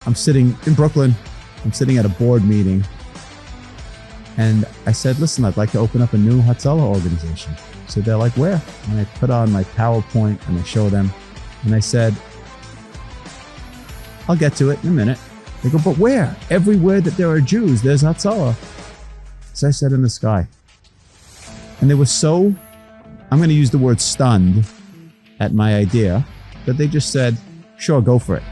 I'm sitting in Brooklyn. I'm sitting at a board meeting. And I said, listen, I'd like to open up a new Hatzolah organization. So they're like, where? And I put on my PowerPoint and I show them. And I said, I'll get to it in a minute. They go, but where? Everywhere that there are Jews, there's Hatzolah. So I said, in the sky. And they were so, I'm going to use the word stunned at my idea, that they just said, sure, go for it.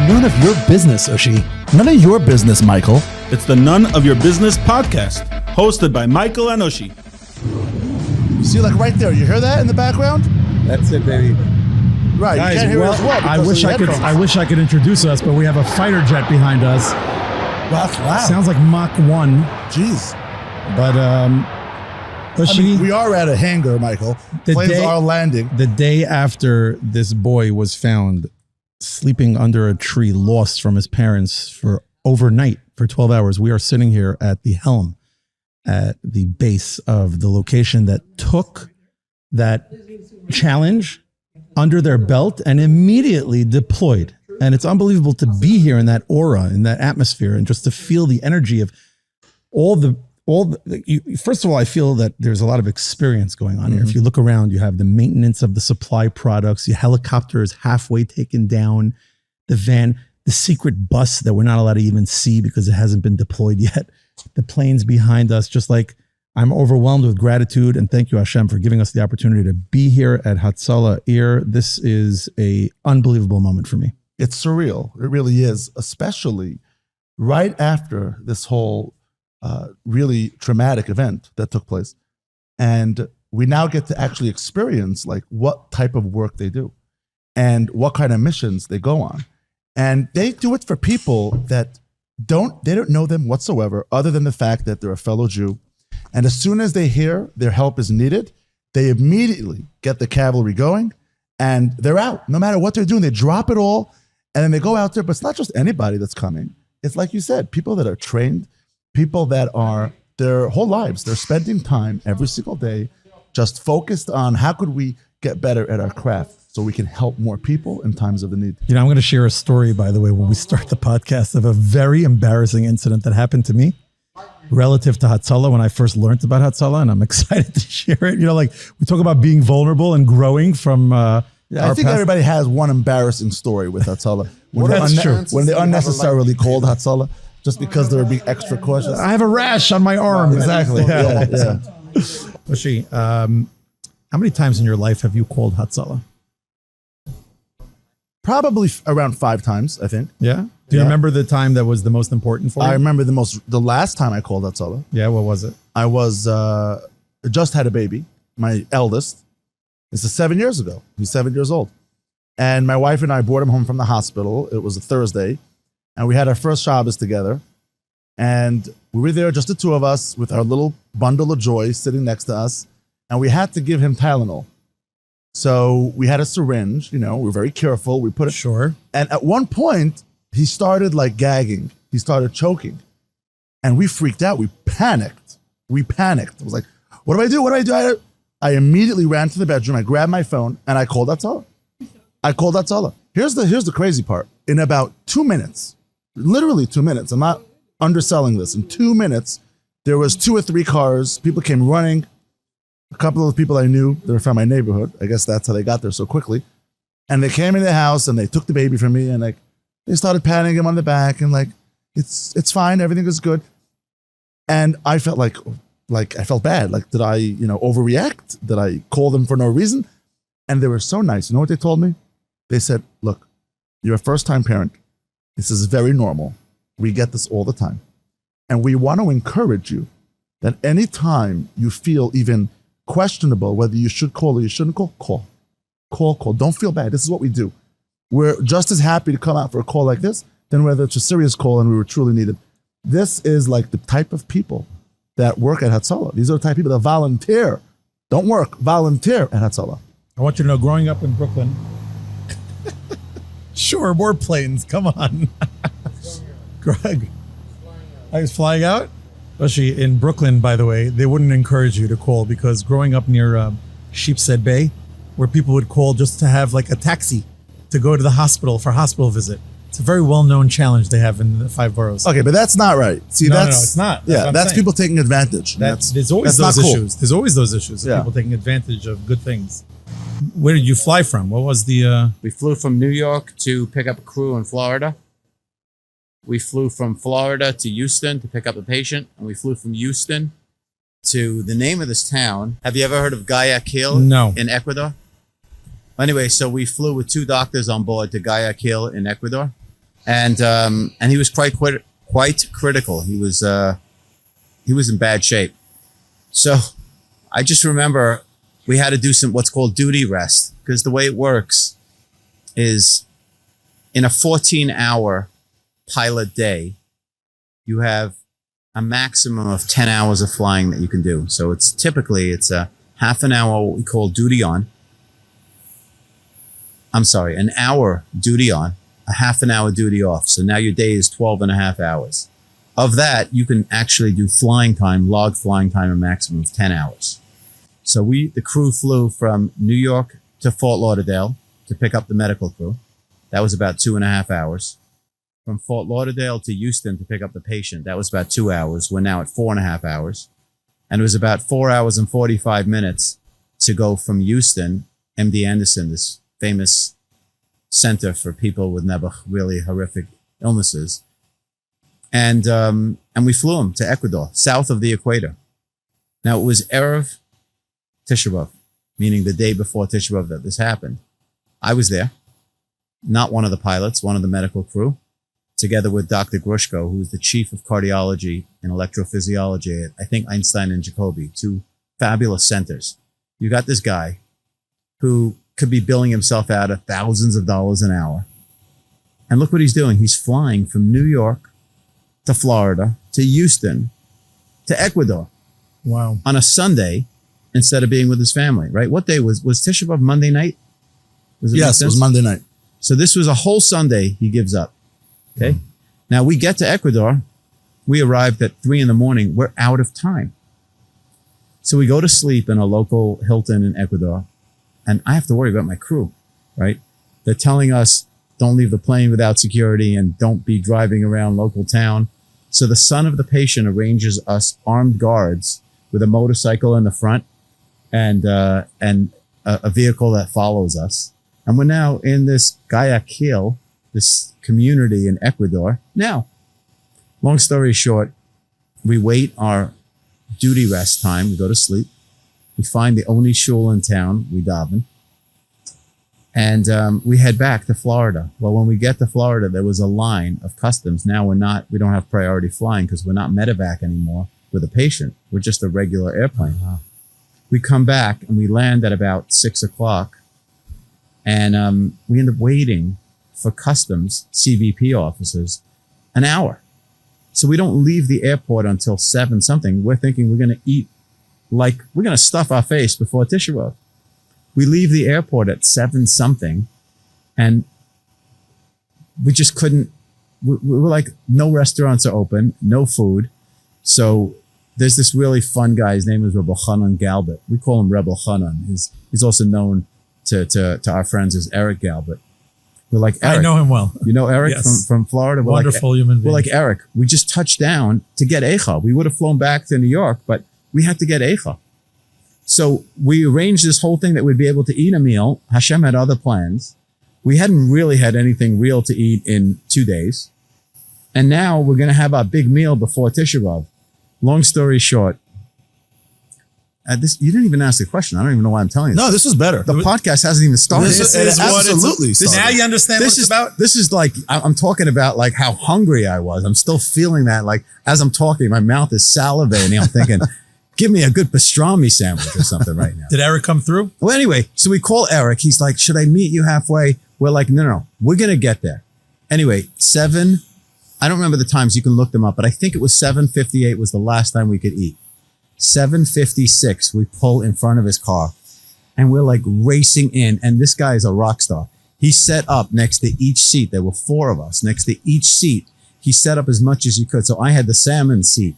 None of your business, Ushi. None of your business, Michael. It's the None of Your Business podcast, hosted by Michael and Ushi. You see, like right there, you hear that in the background? That's it, baby. Right, Guys, you can't hear it as well. I wish I could introduce us, but we have a fighter jet behind us. That's loud. Sounds like Mach 1. Jeez. But Ushi, I mean, we are at a hangar, Michael. Planes are landing. The day after this boy was found sleeping under a tree, lost from his parents for overnight for 12 hours, we are sitting here at the helm at the base of the location that took that challenge under their belt and immediately deployed. And it's unbelievable to be here in that aura, in that atmosphere, and just to feel the energy of first of all, I feel that there's a lot of experience going on here. If you look around, you have the maintenance of the supply products, your helicopter is halfway taken down, the van, the secret bus that we're not allowed to even see because it hasn't been deployed yet, the planes behind us. Just like, I'm overwhelmed with gratitude, and thank you, Hashem, for giving us the opportunity to be here at Hatzalah Air. This is a unbelievable moment for me. It's surreal. It really is, especially right after this whole really traumatic event that took place. And we now get to actually experience like what type of work they do and what kind of missions they go on. And they do it for people that they don't know them whatsoever, other than the fact that they're a fellow Jew. And as soon as they hear their help is needed, they immediately get the cavalry going and they're out. No matter what they're doing, they drop it all and then they go out there. But it's not just anybody that's coming. It's like you said, people that are trained, people that are their whole lives, they're spending time every single day just focused on how could we get better at our craft so we can help more people in times of the need. You know, I'm going to share a story, by the way, when we start the podcast, of a very embarrassing incident that happened to me relative to Hatzolah when I first learned about Hatzolah, and I'm excited to share it. You know, like we talk about being vulnerable and growing from I think everybody has one embarrassing story with Hatzolah. When they unnecessarily called Hatzolah just because they were being extra cautious. I have a rash on my arm. Exactly. Yeah. Ushi, how many times in your life have you called Hatzolah? Probably around 5 times, I think. Yeah. Do you remember the time that was the most important for you? I remember the last time I called Hatzolah. Yeah, what was it? I was just had a baby, my eldest. This is 7 years ago. He's 7 years old. And my wife and I brought him home from the hospital. It was a Thursday. And we had our first Shabbos together. And we were there, just the two of us, with our little bundle of joy sitting next to us. And we had to give him Tylenol. So we had a syringe, you know, we were very careful. We put it. Sure. And at one point, he started like gagging. He started choking. And we freaked out. We panicked. I was like, what do I do? What do I do? I immediately ran to the bedroom. I grabbed my phone and I called Hatzolah. Here's the crazy part. In about 2 minutes, literally 2 minutes, I'm not underselling this. In 2 minutes, there was 2 or 3 cars. People came running. A couple of the people I knew that were from my neighborhood. I guess that's how they got there so quickly. And they came into the house and they took the baby from me and like they started patting him on the back and like it's fine, everything is good. And I felt like I felt bad. Like, did I, overreact? Did I call them for no reason? And they were so nice. You know what they told me? They said, look, you're a first-time parent. This is very normal. We get this all the time. And we want to encourage you that anytime you feel even questionable whether you should call or you shouldn't call. Don't feel bad. This is what we do. We're just as happy to come out for a call like this than whether it's a serious call and we were truly needed. This is like the type of people that work at Hatzolah. These are the type of people that volunteer. Don't work, volunteer at Hatzolah. I want you to know, growing up in Brooklyn, sure, more planes, come on. Greg, I was flying out? Especially in Brooklyn, by the way, they wouldn't encourage you to call because growing up near Sheepshead Bay, where people would call just to have like a taxi to go to the hospital for a hospital visit. It's a very well-known challenge they have in the 5 boroughs. Okay, but that's not right. See, No, that's it's not. That's Yeah, what I'm that's saying. people taking advantage. There's always that's those not cool. issues. There's always those issues of Yeah. people taking advantage of good things. Where did you fly from? What was the? We flew from New York to pick up a crew in Florida. We flew from Florida to Houston to pick up a patient, and we flew from Houston to the name of this town. Have you ever heard of Guayaquil? No. In Ecuador? Anyway, so we flew with 2 doctors on board to Guayaquil in Ecuador, and he was quite critical. He was in bad shape. So I just remember we had to do some what's called duty rest, because the way it works is in a 14-hour pilot day, you have a maximum of 10 hours of flying that you can do. So it's typically a half an hour, what we call duty on. I'm sorry, an hour duty on, a half an hour duty off. So now your day is 12 and a half hours. Of that, you can actually do flying time, log flying time, a maximum of 10 hours. So the crew flew from New York to Fort Lauderdale to pick up the medical crew. That was about 2.5 hours. From Fort Lauderdale to Houston to pick up the patient. That was about 2 hours. We're now at 4.5 hours. And it was about 4 hours and 45 minutes to go from Houston, MD Anderson, this famous center for people with never really horrific illnesses. And we flew him to Ecuador, south of the equator. Now it was Erev Tisha B'Av, meaning the day before Tisha B'Av that this happened. I was there, not one of the pilots, one of the medical crew, together with Dr. Grushko, who was the chief of cardiology and electrophysiology at, I think, Einstein and Jacobi, 2 fabulous centers. You got this guy who could be billing himself out of thousands of dollars an hour. And look what he's doing. He's flying from New York to Florida to Houston to Ecuador Wow. on a Sunday instead of being with his family, right? What day was Tisha B'Av? Monday night? Yes, it was Monday night. So this was a whole Sunday he gives up. Okay. Now we get to Ecuador. We arrived at 3 a.m. We're out of time. So we go to sleep in a local Hilton in Ecuador, and I have to worry about my crew, right? They're telling us, don't leave the plane without security and don't be driving around local town. So the son of the patient arranges us armed guards with a motorcycle in the front and a vehicle that follows us. And we're now in this Guayaquil, this community in Ecuador. Now, long story short, we wait our duty rest time. We go to sleep. We find the only shul in town. We daven. And we head back to Florida. Well, when we get to Florida, there was a line of customs. Now we don't have priority flying because we're not medevac anymore with a patient. We're just a regular airplane. Wow. We come back and we land at about 6 o'clock. And we end up waiting for customs CBP officers an hour. So we don't leave the airport until 7 something. We're thinking we're going to eat, like we're going to stuff our face before Tisha B'Av. We leave the airport at 7 something, and we just couldn't. We were like, no restaurants are open, no food. So there's this really fun guy. His name is Rebel Hanan Galbert. We call him Rebel Hanan. He's also known to our friends as Eric Galbert. We're like, Eric, I know him well. You know Eric Yes. from Florida? We're Wonderful like, human being. We're like, Eric, we just touched down to get Eicha. We would have flown back to New York, but we had to get Eicha. So we arranged this whole thing that we'd be able to eat a meal. Hashem had other plans. We hadn't really had anything real to eat in 2 days. And now we're going to have our big meal before Tisha B'Av. Long story short, you didn't even ask the question. I don't even know why I'm telling you. No, this is better. The podcast hasn't even started. This is what absolutely started. Now you understand what it's about? This is like, I'm talking about like how hungry I was. I'm still feeling that. Like as I'm talking, my mouth is salivating. I'm thinking, give me a good pastrami sandwich or something right now. Did Eric come through? Well, anyway, so we call Eric. He's like, should I meet you halfway? We're like, no, we're going to get there. Anyway, I don't remember the times. You can look them up, but I think it was 7:58 was the last time we could eat. 7:56, we pull in front of his car and we're like racing in. And this guy is a rock star. He set up next to each seat. There were 4 of us next to each seat. He set up as much as he could. So I had the salmon seat.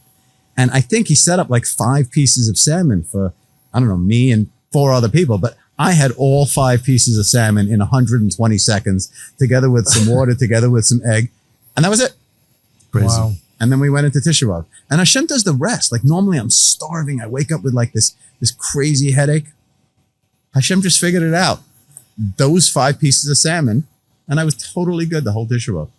And I think he set up like 5 pieces of salmon for, I don't know, me and 4 other people. But I had all 5 pieces of salmon in 120 seconds, together with some water, together with some egg. And that was it. Crazy. Wow. And then we went into Tisha B'Av. And Hashem does the rest. Like normally I'm starving. I wake up with like this crazy headache. Hashem just figured it out. Those 5 pieces of salmon, and I was totally good the whole Tisha B'Av.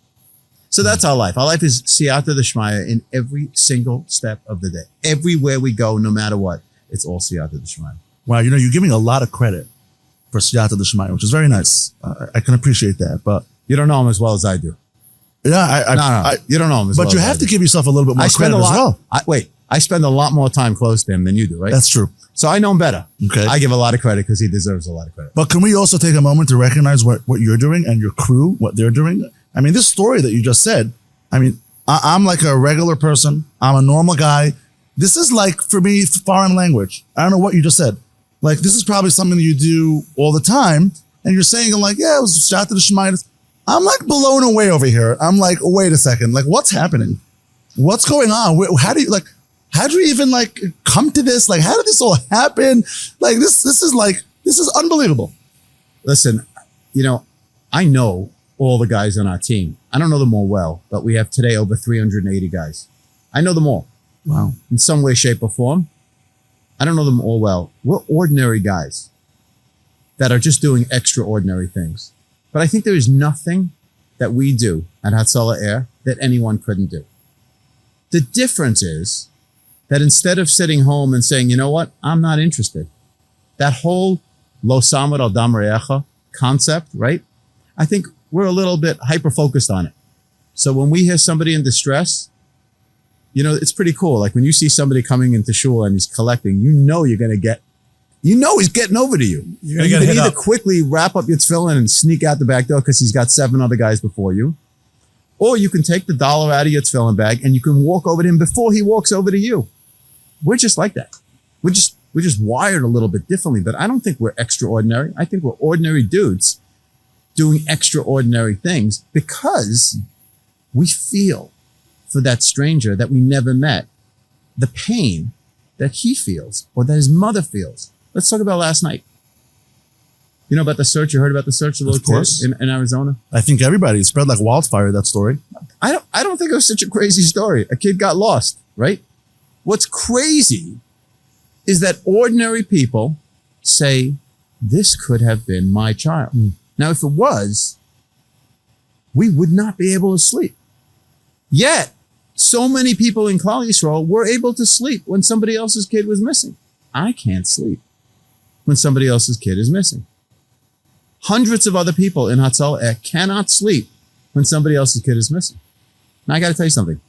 So that's our life. Our life is siyata d'shmaya in every single step of the day. Everywhere we go, no matter what, it's all siyata d'shmaya. Wow, you know, you're giving a lot of credit for Siyata D'Shmaya, which is very nice. I can appreciate that, but You don't know him as well as I do. yeah, No, you don't know him as well but you as I have do. to give yourself a little bit more I spend credit a lot. as well. I spend a lot more time close to him than you do, right? That's true. So I know him better. Okay. I give a lot of credit because he deserves a lot of credit. But can we also take a moment to recognize what you're doing and your crew, what they're doing? I mean, this story that you just said, I mean, I'm like a regular person. I'm a normal guy. This is like, for me, foreign language. I don't know what you just said. Like, this is probably something that you do all the time. And you're saying, like, yeah, it was Siyata D'Shmaya. I'm like blown away over here. I'm like, wait a second. Like, what's happening? What's going on? How do you even like come to this? Like, how did this all happen? Like, this is unbelievable. Listen, you know, I know all the guys on our team. I don't know them all well, but we have today over 380 guys. I know them all. Wow. In some way, shape, or form. I don't know them all well. We're ordinary guys that are just doing extraordinary things. But I think there is nothing that we do at Hatzalah Air that anyone couldn't do. The difference is that instead of sitting home and saying, you know what, I'm not interested, that whole lo samad al dam re'echa concept, right? I think we're a little bit hyper-focused on it. So when we hear somebody in distress, you know, it's pretty cool. Like when you see somebody coming into shul and he's collecting, you know you're going to get, you know he's getting over to you. You're And gonna you get can hit either up. quickly wrap up your tefillin and sneak out the back door because he's got 7 other guys before you. Or you can take the dollar out of your tefillin bag and you can walk over to him before he walks over to you. We're just like that. We're just wired a little bit differently, but I don't think we're extraordinary. I think we're ordinary dudes doing extraordinary things because we feel for that stranger that we never met the pain that he feels or that his mother feels. Let's talk about last night. You know about the search? You heard about the search of the Of little course. kid in Arizona? I think everybody spread like wildfire, that story. I don't think it was such a crazy story. A kid got lost, right? What's crazy is that ordinary people say, this could have been my child. Now, if it was, we would not be able to sleep. Yet, so many people in Klal Yisrael were able to sleep when somebody else's kid was missing. I can't sleep when somebody else's kid is missing. Hundreds of other people in Hatzalah Air cannot sleep when somebody else's kid is missing. Now, I got to tell you something.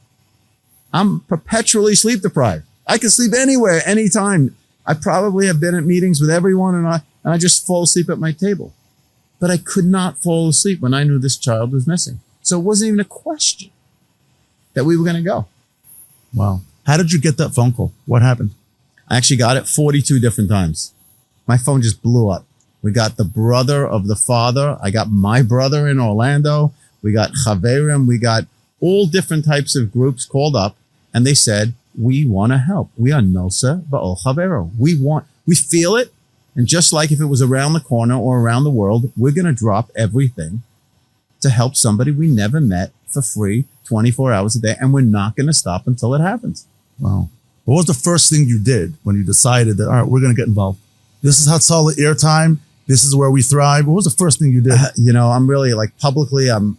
I'm perpetually sleep deprived. I can sleep anywhere, anytime. I probably have been at meetings with everyone and I just fall asleep at my table. But I could not fall asleep when I knew this child was missing. So it wasn't even a question that we were going to go. Wow. How did you get that phone call? What happened? I actually got it 42 different times. My phone just blew up. We got the brother of the father. I got my brother in Orlando. We got Chaverim. We got all different types of groups called up and they said, we want to help. We are Nosa Ba'ol Chavero. We feel it. And just like if it was around the corner or around the world, we're going to drop everything to help somebody we never met for free 24 hours a day. And we're not going to stop until it happens. Wow. What was the first thing you did when you decided that, all right, we're going to get involved? This is Hatzalah Air time. This is where we thrive. What was the first thing you did? You know, I'm really like publicly, I'm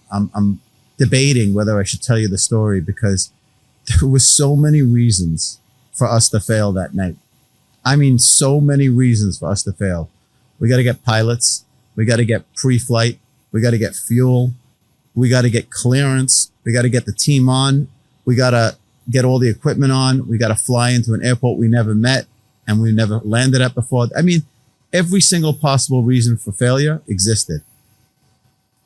debating whether I should tell you the story because there was so many reasons for us to fail that night. I mean, so many reasons for us to fail. We got to get pilots. We got to get pre-flight. We got to get fuel. We got to get clearance. We got to get the team on. We got to get all the equipment on. We got to fly into an airport we never met and we never landed at before. I mean, every single possible reason for failure existed.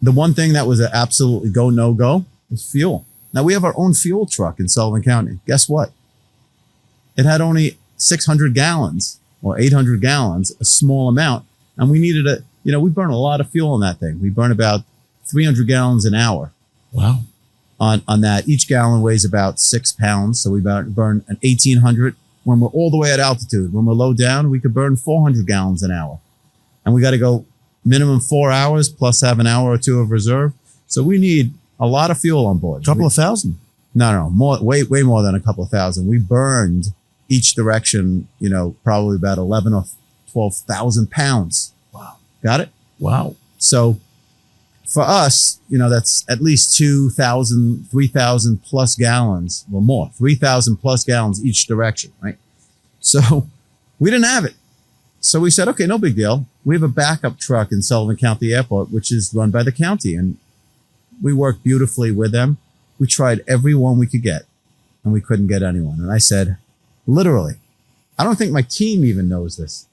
The one thing that was an absolutely go, no go was fuel. Now we have our own fuel truck in Sullivan County. Guess what? It had only 600 gallons or 800 gallons, a small amount. And we needed we burn a lot of fuel on that thing. We burn about 300 gallons an hour. Wow. On that. Each gallon weighs about 6 pounds. So we burn an 1,800 when we're all the way at altitude. When we're low down, we could burn 400 gallons an hour. and we got to go minimum 4 hours plus have an hour or two of reserve. So we need a lot of fuel on board. Couple of thousand. No, more, way more than a couple of thousand. We burned each direction, probably about 11 or 12,000 pounds. Wow. Got it? Wow. So for us, that's at least 2,000, 3,000 plus gallons or more, 3,000 plus gallons each direction, right? So we didn't have it. So we said, okay, no big deal. We have a backup truck in Sullivan County Airport, which is run by the county. And we worked beautifully with them. We tried every one we could get and we couldn't get anyone. And I said, literally, I don't think my team even knows this.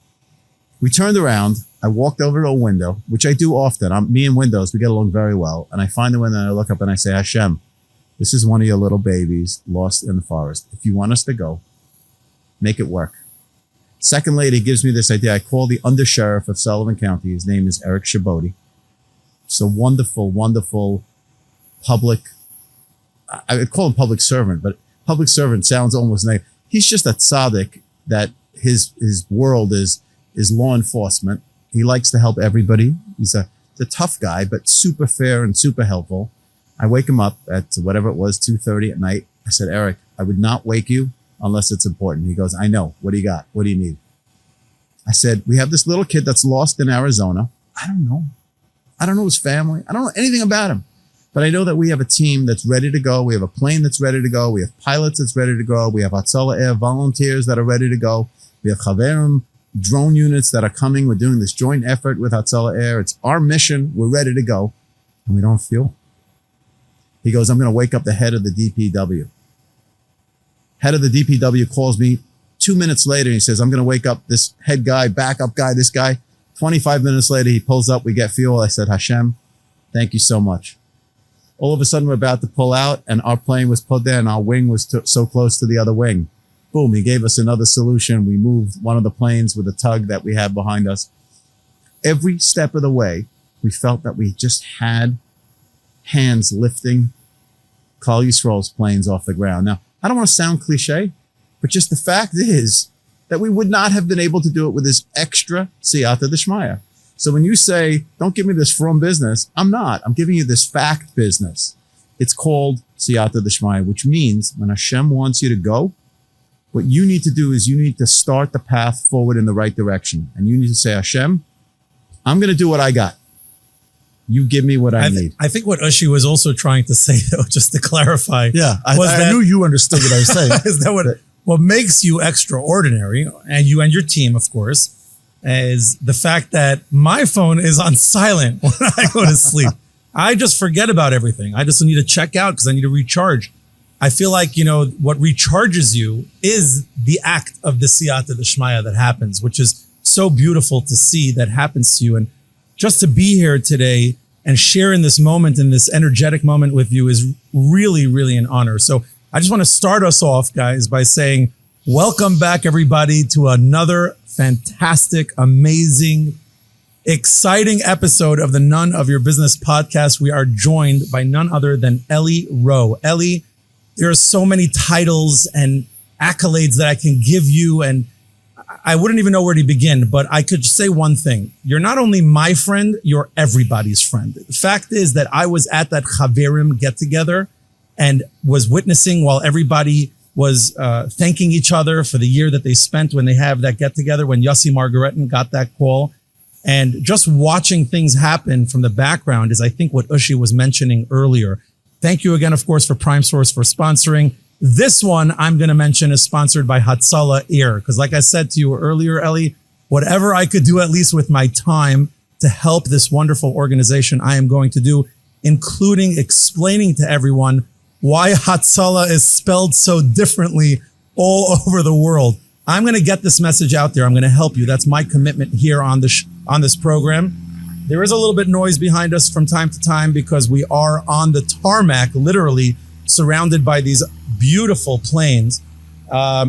We turned around. I walked over to a window, which I do often. Me and windows, we get along very well. And I find the window and I look up and I say, Hashem, this is one of your little babies lost in the forest. If you want us to go, make it work. Second lady gives me this idea. I call the undersheriff of Sullivan County. His name is Eric Shaboti. It's a wonderful, wonderful public, I would call him public servant, but public servant sounds almost negative. He's just a tzaddik that his world is law enforcement. He likes to help everybody. He's a tough guy, but super fair and super helpful. I wake him up at whatever it was, 2:30 at night. I said, Eric, I would not wake you unless it's important. He goes, I know. What do you got? What do you need? I said, we have this little kid that's lost in Arizona. I don't know his family. I don't know anything about him. But I know that we have a team that's ready to go. We have a plane that's ready to go. We have pilots that's ready to go. We have Hatzolah Air volunteers that are ready to go. We have Chaverim drone units that are coming. We're doing this joint effort with Hatzolah Air. It's our mission. We're ready to go. And we don't have fuel. He goes, I'm going to wake up the head of the DPW. Head of the DPW calls me 2 minutes later. And he says, I'm going to wake up this head guy, backup guy, this guy. 25 minutes later, he pulls up. We get fuel. I said, Hashem, thank you so much. All of a sudden, we're about to pull out, and our plane was put there, and our wing was so close to the other wing. Boom, he gave us another solution. We moved one of the planes with a tug that we had behind us. Every step of the way, we felt that we just had hands lifting Klal Yisrael's planes off the ground. Now, I don't want to sound cliche, but just the fact is that we would not have been able to do it with this extra siyata d'shmaya. So when you say, don't give me this from business, I'm not. I'm giving you this fact business. It's called siyata d'shmaya, which means when Hashem wants you to go, what you need to do is you need to start the path forward in the right direction. And you need to say, Hashem, I'm going to do what I got. You give me what I need. I think what Ushi was also trying to say, though, just to clarify. Yeah, I knew you understood what I was saying. Is that what makes you extraordinary, and you and your team, of course, is the fact that my phone is on silent when I go to sleep. I just forget about everything. I just need to check out because I need to recharge. I feel like, what recharges you is the act of the siyata d'shmaya that happens, which is so beautiful to see that happens to you. And just to be here today and share in this moment, in this energetic moment with you is really, really an honor. So I just want to start us off, guys, by saying, welcome back, everybody, to another fantastic, amazing, exciting episode of the None of Your Business podcast. We are joined by none other than Eli Rowe. Eli, there are so many titles and accolades that I can give you, and I wouldn't even know where to begin, but I could say one thing. You're not only my friend, you're everybody's friend. The fact is that I was at that Chaverim get-together and was witnessing while everybody was thanking each other for the year that they spent when they have that get-together, when Yossi Margaretin got that call. And just watching things happen from the background is, I think, what Ushi was mentioning earlier. Thank you again, of course, for Prime Source for sponsoring. This one I'm going to mention is sponsored by Hatzalah Air, because like I said to you earlier, Eli, whatever I could do, at least with my time, to help this wonderful organization, I am going to do, including explaining to everyone why Hatzalah is spelled so differently all over the world. I'm going to get this message out there. I'm going to help you. That's my commitment here on this program. There is a little bit noise behind us from time to time because we are on the tarmac, literally surrounded by these beautiful planes.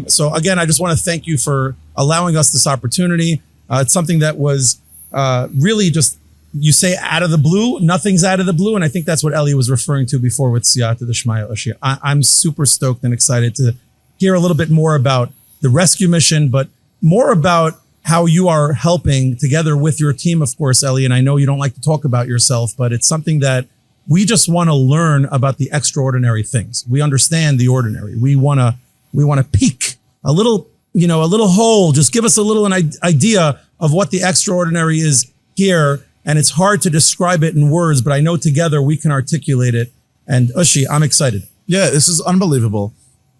So again, I just want to thank you for allowing us this opportunity. It's something that was really just, you say out of the blue, nothing's out of the blue. And I think that's what Eli was referring to before with Siyata D'Shmaya Ushi. I'm super stoked and excited to hear a little bit more about the rescue mission, but more about how you are helping together with your team, of course, Eli. And I know you don't like to talk about yourself, but it's something that we just want to learn about the extraordinary things. We understand the ordinary. We want to peek a little, a little hole. Just give us a little an idea of what the extraordinary is here. And it's hard to describe it in words, but I know together we can articulate it. And Ushi, I'm excited. Yeah, this is unbelievable.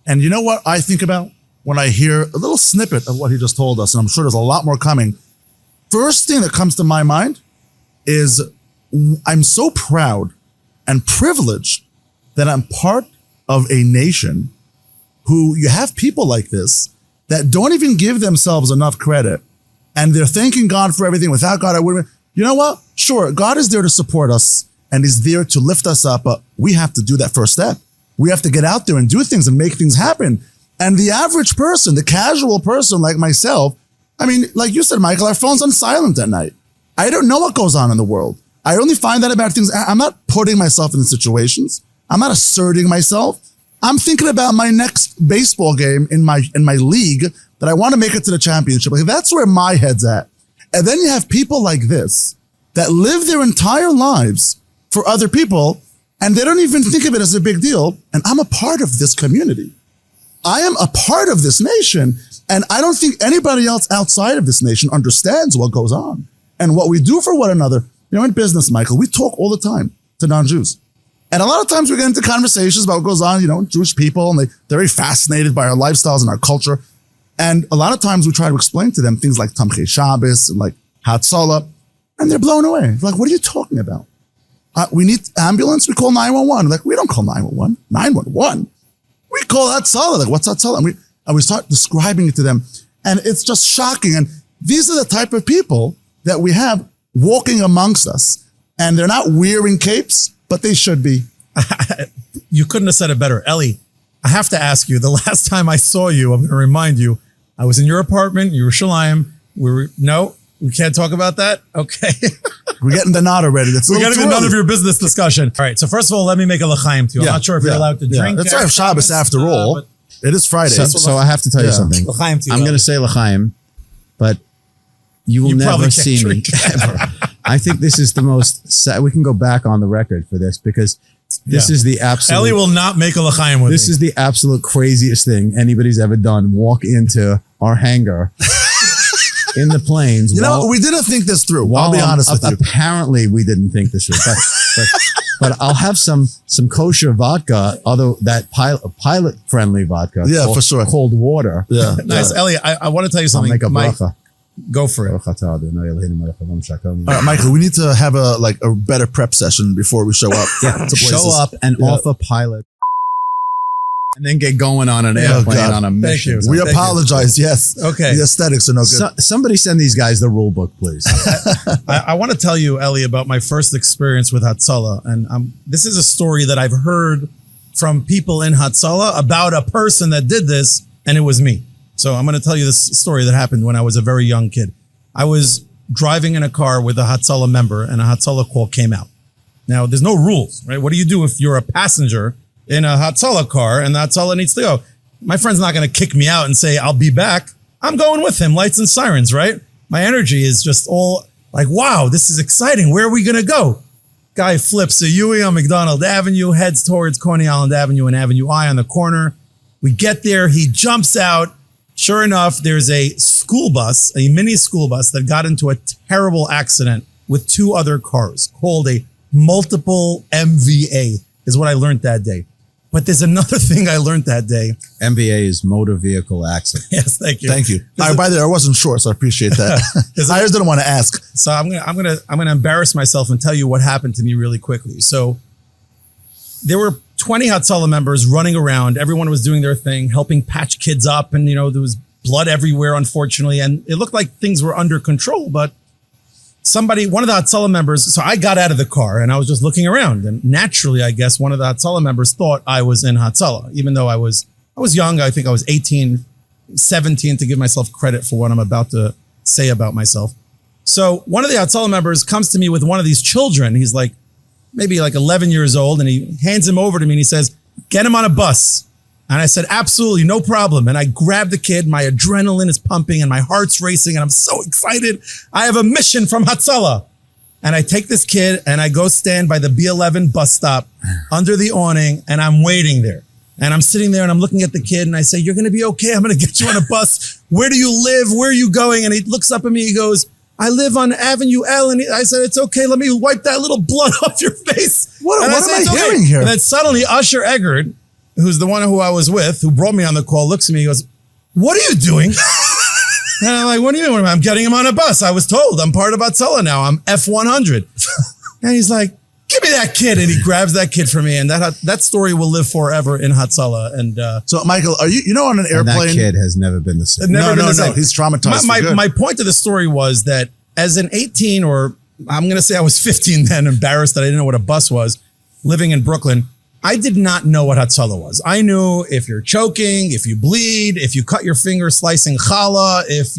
And you know what I think about when I hear a little snippet of what he just told us, and I'm sure there's a lot more coming. First thing that comes to my mind is I'm so proud and privileged that I'm part of a nation who you have people like this that don't even give themselves enough credit. And they're thanking God for everything. Without God, I wouldn't. You know what? Sure, God is there to support us and He's there to lift us up, but we have to do that first step. We have to get out there and do things and make things happen. And the average person, the casual person like myself, I mean, like you said, Michael, our phone's on silent at night. I don't know what goes on in the world. I only find out about things. I'm not putting myself in situations. I'm not asserting myself. I'm thinking about my next baseball game in my league that I want to make it to the championship. Like, that's where my head's at. And then you have people like this that live their entire lives for other people, and they don't even think of it as a big deal. And I'm a part of this community. I am a part of this nation, and I don't think anybody else outside of this nation understands what goes on and what we do for one another. In business, Michael, we talk all the time to non-Jews. And a lot of times we get into conversations about what goes on, Jewish people, and they're very fascinated by our lifestyles and our culture. And a lot of times we try to explain to them things like Tomchei Shabbos and like Hatzolah, and they're blown away. They're like, what are you talking about? We need ambulance, we call 911. Like, we don't call 911. 911. We call Hatzolah. Like, what's Hatzolah? And we start describing it to them. And it's just shocking. And these are the type of people that we have walking amongst us. And they're not wearing capes, but they should be. You couldn't have said it better. Eli, I have to ask you, the last time I saw you, I'm going to remind you, I was in your apartment, Yerushalayim. No, we can't talk about that? Okay. We're getting the nod already. We're getting none of your business discussion. All right. So first of all, let me make a l'chaim to you. I'm not sure if you're allowed to drink. That's right. Shabbos after all. It is Friday. So I have to tell you something. L'chaim to you, I'm going to say l'chaim, but you will never see me ever. I think this is the most sad. We can go back on the record for this because this is the absolute. Eli will not make a l'chaim with This me. is the absolute craziest thing anybody's ever done. Walk into our hangar in the planes. We didn't think this through. I'll be honest with you. Apparently, we didn't think this through. But I'll have some kosher vodka, although that pilot friendly vodka. Yeah, for sure. Cold water. Yeah. Nice. Eli, I want to tell you I'll something. make a bracha. Go for it. All All right, Michael, we need to have a better prep session before we show up. Show up and offer pilot. And then get going on an airplane on a mission. We apologize. Yes. Okay. The aesthetics are no good. Somebody send these guys the rule book, please. I want to tell you, Eli, about my first experience with Hatzolah. And this is a story that I've heard from people in Hatzolah about a person that did this, and it was me. So I'm going to tell you this story that happened when I was a very young kid. I was driving in a car with a Hatzolah member, and a Hatzolah call came out. Now, there's no rules, right? What do you do if you're a passenger in a Hatzolah car and the Hatzolah needs to go? My friend's not going to kick me out and say, I'll be back. I'm going with him, lights and sirens, right? My energy is just all like, wow, this is exciting. Where are we going to go? Guy flips a Huey on McDonald Avenue, heads towards Coney Island Avenue and Avenue I on the corner. We get there. He jumps out. Sure enough, there's a school bus, a mini school bus that got into a terrible accident with two other cars called a multiple MVA is what I learned that day. But there's another thing I learned that day. MVA is motor vehicle accident. Yes, thank you. Thank you. By the way, I wasn't sure, so I appreciate that. I just didn't want to ask. So I'm gonna embarrass myself and tell you what happened to me really quickly. So there were 20 Hatzolah members running around. Everyone was doing their thing, helping patch kids up. And, there was blood everywhere, unfortunately. And it looked like things were under control. But one of the Hatzolah members, so I got out of the car and I was just looking around. And naturally, I guess one of the Hatzolah members thought I was in Hatzolah, even though I was young. I think I was 18, 17 to give myself credit for what I'm about to say about myself. So one of the Hatzolah members comes to me with one of these children. He's maybe 11 years old, and he hands him over to me and he says, get him on a bus. And I said, absolutely, no problem. And I grabbed the kid. My adrenaline is pumping and my heart's racing and I'm so excited. I have a mission from Hatzalah. And I take this kid and I go stand by the B11 bus stop under the awning and I'm waiting there. And I'm sitting there and I'm looking at the kid and I say, you're going to be okay. I'm going to get you on a bus. Where do you live? Where are you going? And he looks up at me. He goes, I live on Avenue L. And I said, it's okay. Let me wipe that little blood off your face. What And am said, I "It's okay." hearing here? And then suddenly Usher Eggert, who's the one who I was with, who brought me on the call, looks at me. He goes, what are you doing? And I'm like, what do you mean? I'm getting him on a bus. I was told I'm part of Hatzolah now. I'm F100. And he's like, give me that kid. And he grabs that kid for me. And that story will live forever in Hatzolah. And So, Michael, are you on an And airplane? that kid has never been the same. never been the same. He's traumatized. for good. My point of the story was that as an 18, or I'm going to say I was 15 then, embarrassed that I didn't know what a bus was, living in Brooklyn, I did not know what Hatzalah was. I knew if you're choking, if you bleed, if you cut your finger slicing challah, if,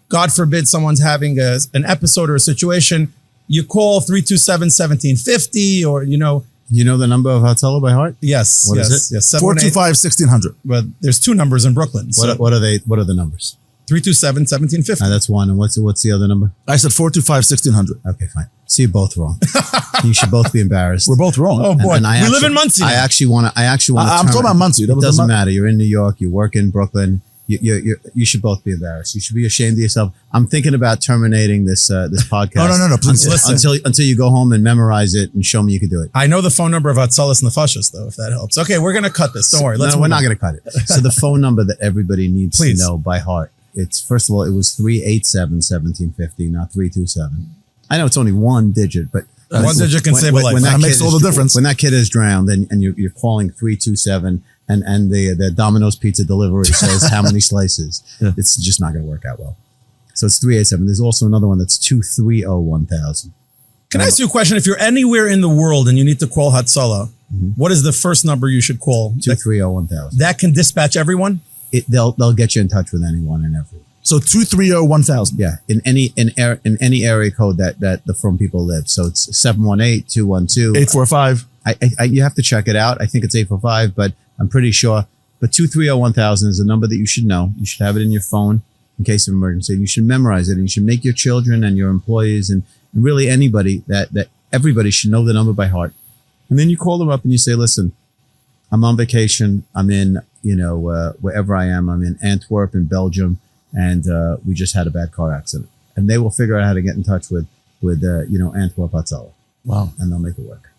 God forbid someone's having an episode or a situation, you call 327-1750 or, You know the number of Hatzolah by heart? yes. What yes, is it? Yes, 425-1600. But there's two numbers in Brooklyn. So What are they? What are the numbers? 327-1750. That's one. And what's the other number? I said 425-1600. Okay, fine. So you're both wrong. You should both be embarrassed. We're both wrong. Oh boy, And we live in Muncie. I actually want to. I'm talking about Muncie. That It was a doesn't Mun- matter. You're in New York. You work in Brooklyn. You should both be embarrassed. You should be ashamed of yourself. I'm thinking about terminating this podcast. No. Please until you go home and memorize it and show me you can do it. I know the phone number of Hatzalah Nefashos, though, if that helps. Okay, we're going to cut this. Don't worry. No, we're not going to cut it. So the phone number that everybody needs Please. to know by heart. It's first of all, it was 387-1750, not 327. I know it's only one digit, but One digit can save a life. That makes all the difference. When that kid is drowned and you're calling 327 and the Domino's Pizza delivery says how many slices, it's just not going to work out well. So it's 387. There's also another one that's 230-1000. Can I ask you a question? If you're anywhere in the world and you need to call Hatzalah, what is the first number you should call? 230-1000. That can dispatch everyone? They'll get you in touch with anyone and everyone. So 230-1000. Yeah, in any area code that the from people live. So it's 718-212. 845. You have to check it out. I think it's 845, but I'm pretty sure. But 230-1000 is a number that you should know. You should have it in your phone in case of emergency. You should memorize it, and you should make your children and your employees and really anybody that everybody should know the number by heart. And then you call them up and you say, listen, I'm on vacation. I'm in, wherever I am. I'm in Antwerp in Belgium. And we just had a bad car accident. And they will figure out how to get in touch with Antwerp Hatzolah. Wow. And they'll make it work.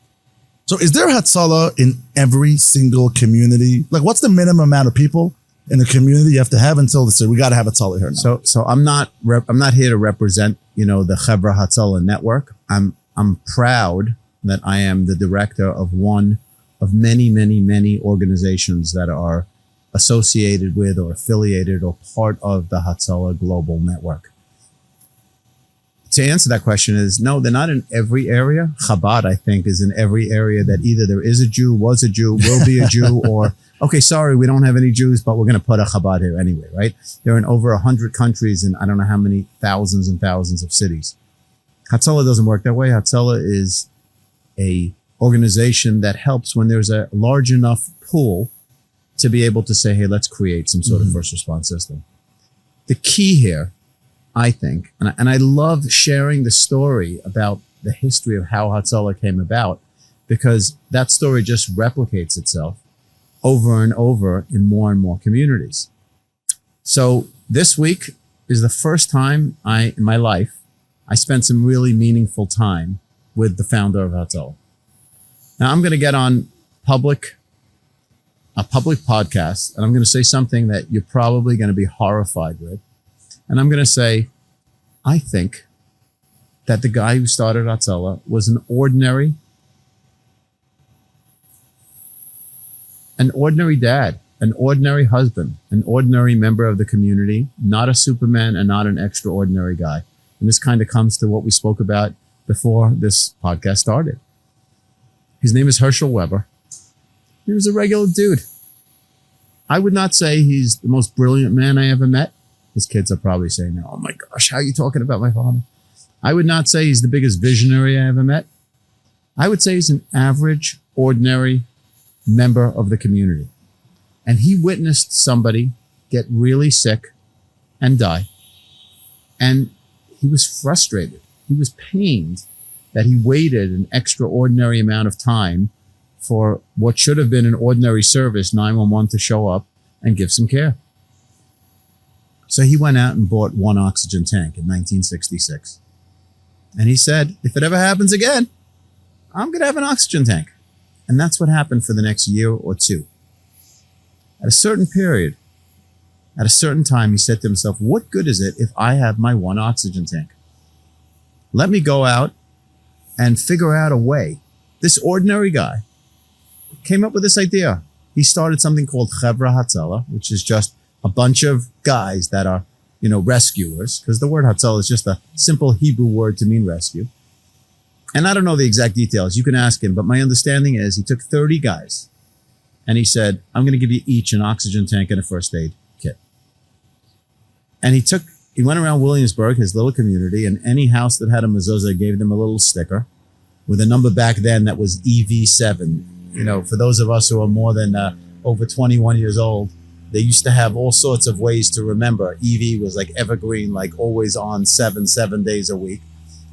So is there Hatzalah in every single community? Like, what's the minimum amount of people in the community you have to have until they say, we got to have Hatzalah here now? So I'm not here to represent, the Chaverim Hatzolah network. I'm proud that I am the director of one of many, many, many organizations that are associated with or affiliated or part of the Hatzolah Global Network. To answer that question is no, they're not in every area. Chabad, I think, is in every area that either there is a Jew, was a Jew, will be a Jew, or, okay, sorry, we don't have any Jews, but we're going to put a Chabad here anyway, right? They're in over 100 countries and I don't know how many thousands and thousands of cities. Hatzolah doesn't work that way. Hatzolah is a organization that helps when there's a large enough pool to be able to say, hey, let's create some sort of first response system. The key here, I think, and I love sharing the story about the history of how Hatzolah came about, because that story just replicates itself over and over in more and more communities. So this week is the first time in my life, I spent some really meaningful time with the founder of Hatzolah. Now I'm going to get on a public podcast, and I'm going to say something that you're probably going to be horrified with. And I'm going to say, I think that the guy who started Hatzolah was an ordinary dad, an ordinary husband, an ordinary member of the community, not a Superman and not an extraordinary guy. And this kind of comes to what we spoke about before this podcast started. His name is Herschel Weber. He was a regular dude. I would not say he's the most brilliant man I ever met. His kids are probably saying, oh my gosh, how are you talking about my father? I would not say he's the biggest visionary I ever met. I would say he's an average, ordinary member of the community. And he witnessed somebody get really sick and die. And he was frustrated. He was pained that he waited an extraordinary amount of time for what should have been an ordinary service, 911, to show up and give some care. So he went out and bought one oxygen tank in 1966. And he said, if it ever happens again, I'm going to have an oxygen tank. And that's what happened for the next year or two. At a certain period, at a certain time, he said to himself, what good is it if I have my one oxygen tank? Let me go out and figure out a way. This ordinary guy came up with this idea. He started something called Chaverim and Tomchei Shabbos, which is just a bunch of guys that are, rescuers, because the word Hatzolah is just a simple Hebrew word to mean rescue. And I don't know the exact details. You can ask him, but my understanding is he took 30 guys and he said, I'm going to give you each an oxygen tank and a first aid kit. And he went around Williamsburg, his little community, and any house that had a mezuzah gave them a little sticker with a number back then that was EV7. For those of us who are more than over 21 years old, they used to have all sorts of ways to remember. EV was like evergreen, like always on 7 days a week,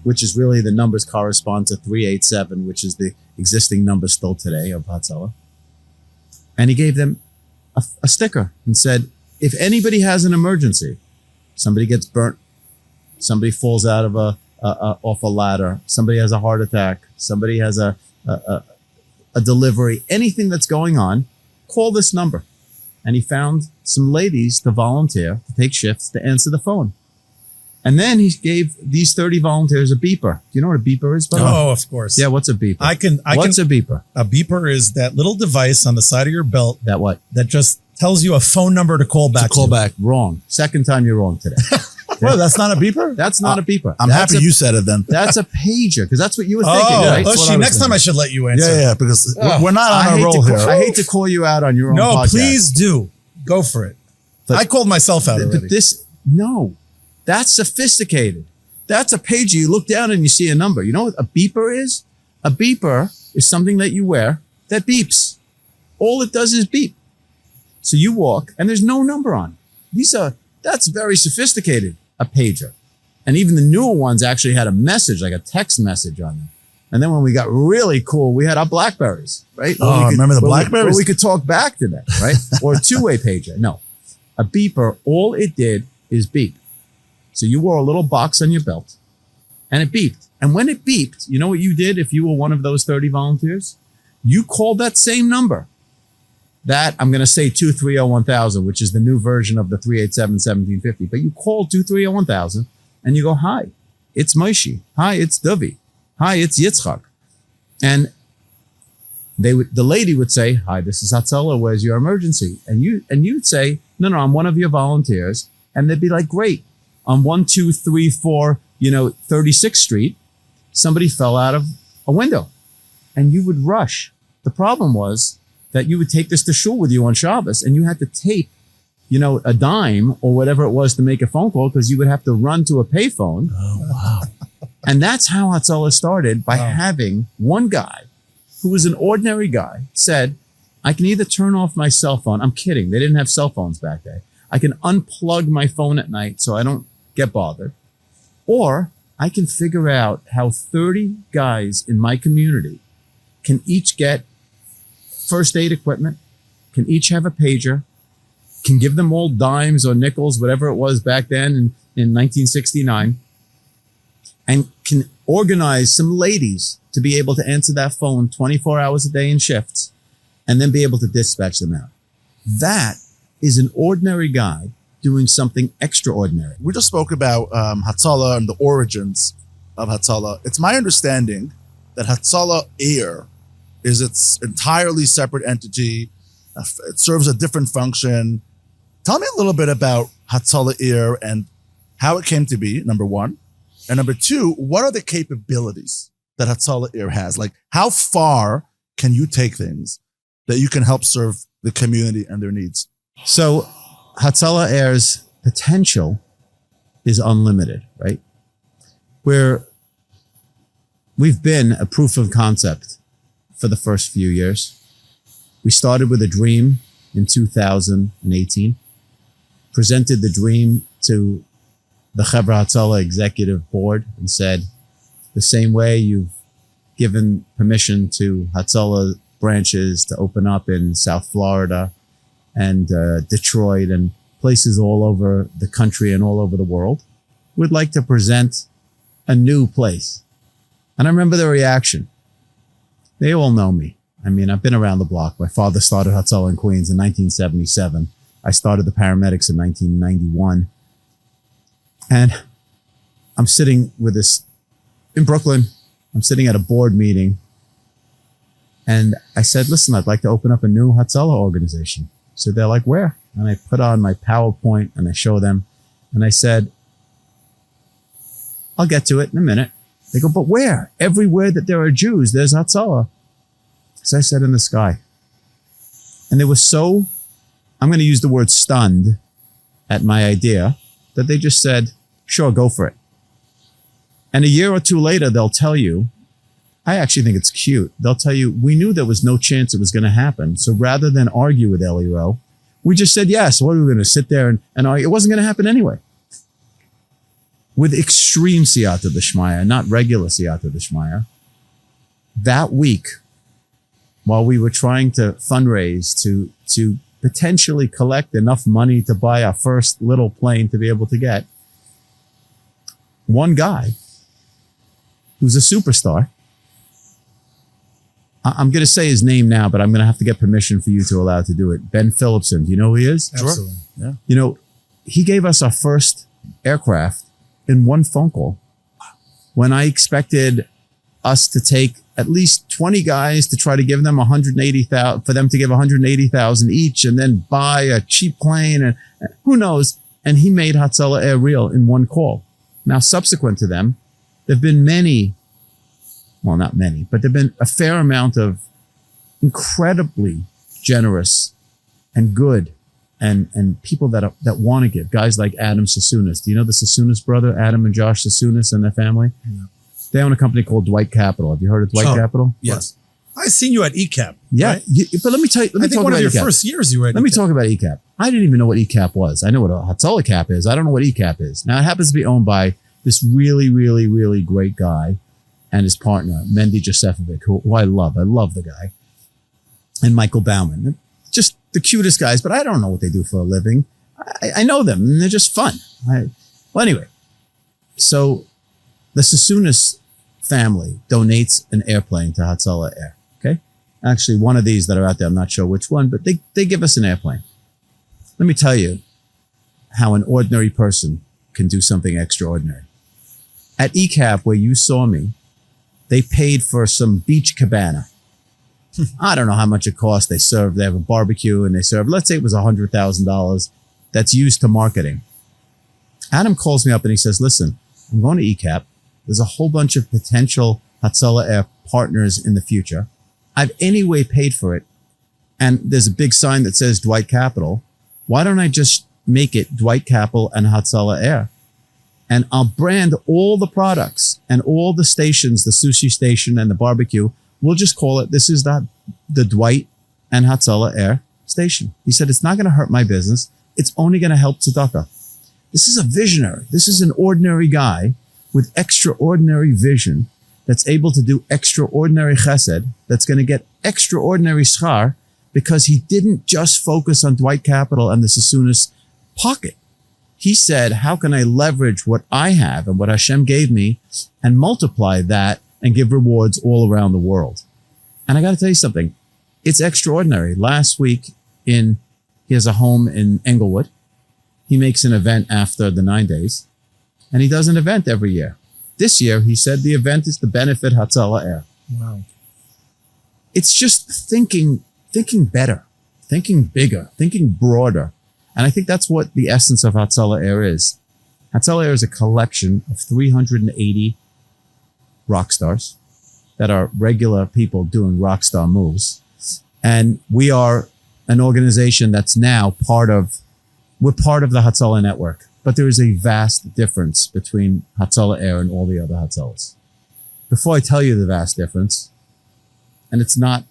which is really the numbers correspond to 387, which is the existing number still today of Hatzolah. And he gave them a sticker and said, if anybody has an emergency, somebody gets burnt, somebody falls out of off a ladder, somebody has a heart attack, somebody has a delivery, anything that's going on, call this number. And he found some ladies to volunteer, to take shifts, to answer the phone. And then he gave these 30 volunteers a beeper. Do you know what a beeper is? Oh, of course. Yeah, what's a beeper? What's a beeper? A beeper is that little device on the side of your belt. That what? That just tells you a phone number to call back. Wrong. Second time you're wrong today. Well, that's not a beeper? That's not a beeper. I'm happy you said it then. That's a pager, because that's what you were thinking, right? Next time I should let you answer. Yeah, because we're not on a roll here. I hate to call you out on your own podcast. No, please do. Go for it. But I called myself out already. But that's sophisticated. That's a pager. You look down and you see a number. You know what a beeper is? A beeper is something that you wear that beeps. All it does is beep. So you walk and there's no number on. That's very sophisticated, a pager. And even the newer ones actually had a message, like a text message on them. And then when we got really cool, we had our Blackberries, right? Remember the Blackberries? Where we could talk back to them, right? Or a two-way pager. No, a beeper, all it did is beep. So you wore a little box on your belt and it beeped. And when it beeped, you know what you did if you were one of those 30 volunteers? You called that same number. That, I'm going to say 230-1000, which is the new version of the 387-1750. But you call 230-1000 and you go, hi, it's Moshe. Hi, it's Davi. Hi, it's Yitzchak. And the lady would say, hi, this is Hatzolah. Where's your emergency? And you'd say, no, I'm one of your volunteers. And they'd be like, great. On 1234, 36th Street, somebody fell out of a window and you would rush. The problem was that you would take this to shul with you on Shabbos and you had to tape, a dime or whatever it was to make a phone call because you would have to run to a payphone. Oh, wow. And that's how Hatzolah started, by having one guy who was an ordinary guy said, I can either turn off my cell phone. I'm kidding. They didn't have cell phones back then. I can unplug my phone at night so I don't get bothered. Or I can figure out how 30 guys in my community can each get first aid equipment, can each have a pager, can give them all dimes or nickels, whatever it was back then in 1969, and can organize some ladies to be able to answer that phone 24 hours a day in shifts and then be able to dispatch them out. That is an ordinary guy doing something extraordinary. We just spoke about Hatzolah and the origins of Hatzolah. It's my understanding that Hatzolah Air is its entirely separate entity. It serves a different function. Tell me a little bit about Hatzolah Air and how it came to be, number one. And number two, what are the capabilities that Hatzolah Air has? Like, how far can you take things that you can help serve the community and their needs? So Hatzolah Air's potential is unlimited, right? We've been a proof of concept for the first few years. We started with a dream in 2018, presented the dream to the Chaverim Hatzolah executive board and said, the same way you've given permission to Hatzolah branches to open up in South Florida and Detroit and places all over the country and all over the world, we'd like to present a new place. And I remember the reaction. They all know me. I mean, I've been around the block. My father started Hatzolah in Queens in 1977. I started the paramedics in 1991. And I'm sitting with this in Brooklyn. I'm sitting at a board meeting. And I said, listen, I'd like to open up a new Hatzolah organization. So they're like, where? And I put on my PowerPoint and I show them. And I said, I'll get to it in a minute. They go, but where? Everywhere that there are Jews, there's Hatzolah. So I said, in the sky. And they were so, I'm going to use the word stunned at my idea, that they just said, sure, go for it. And a year or two later, they'll tell you, I actually think it's cute. They'll tell you, we knew there was no chance it was going to happen. So rather than argue with Eli Rowe, we just said yes. What are we going to sit there and argue? It wasn't going to happen anyway. With extreme siyata d'shmaya, not regular siyata d'shmaya. That week, while we were trying to fundraise to potentially collect enough money to buy our first little plane to be able to get, one guy who's a superstar, I'm going to say his name now, but I'm going to have to get permission for you to allow to do it. Ben Phillipson. Do you know who he is? Absolutely. Yeah. You know, he gave us our first aircraft in one phone call when I expected us to take at least 20 guys to try to give them 180,000, for them to give 180,000 each and then buy a cheap plane and who knows. And he made Hatzalah Air real in one call. Now, subsequent to them, there've been many, well, not many, but there've been a fair amount of incredibly generous and good and people that want to give. Guys like Adam Sassunas. Do you know the Sassunas brother, Adam and Josh Sassunas and their family? Yeah. They own a company called Dwight Capital. Have you heard of Dwight Capital? Yes. I seen you at ECAP. Yeah. Right? But let me tell you, I think one of your first years you were at Let me talk about ECAP. I didn't even know what ECAP was. I know what a Hatzolah cap is. I don't know what ECAP is. Now, it happens to be owned by this really, really, really great guy and his partner, Mendy Josefovic, who I love. I love the guy. And Michael Bauman. Just the cutest guys, but I don't know what they do for a living. I know them, and they're just fun. Well, anyway, so the Sassunas family donates an airplane to Hatzalah Air, okay? Actually, one of these that are out there, I'm not sure which one, but they give us an airplane. Let me tell you how an ordinary person can do something extraordinary. At ECAP, where you saw me, they paid for some beach cabana. I don't know how much it cost. They have a barbecue and they serve, let's say it was $100,000 that's used to marketing. Adam calls me up and he says, listen, I'm going to ECAP. There's a whole bunch of potential Hatzalah Air partners in the future. I've anyway paid for it. And there's a big sign that says Dwight Capital. Why don't I just make it Dwight Capital and Hatzalah Air? And I'll brand all the products and all the stations, the sushi station and the barbecue. We'll just call it, this is the Dwight and Hatzalah Air station. He said, it's not going to hurt my business. It's only going to help tzedakah. This is a visionary. This is an ordinary guy with extraordinary vision that's able to do extraordinary chesed, that's going to get extraordinary schar because he didn't just focus on Dwight Capital and the Sassunas pocket. He said, how can I leverage what I have and what Hashem gave me and multiply that and give rewards all around the world? And I got to tell you something. It's extraordinary. Last week, he has a home in Englewood. He makes an event after the 9 days, and he does an event every year. This year, he said the event is to benefit Hatzalah Air. Wow. It's just thinking better, thinking bigger, thinking broader. And I think that's what the essence of Hatzalah Air is. Hatzalah Air is a collection of 380 rock stars that are regular people doing rock star moves. And we are an organization that's now we're part of the Hatzolah network. But there is a vast difference between Hatzalah Air and all the other Hatzolahs. Before I tell you the vast difference, and it's not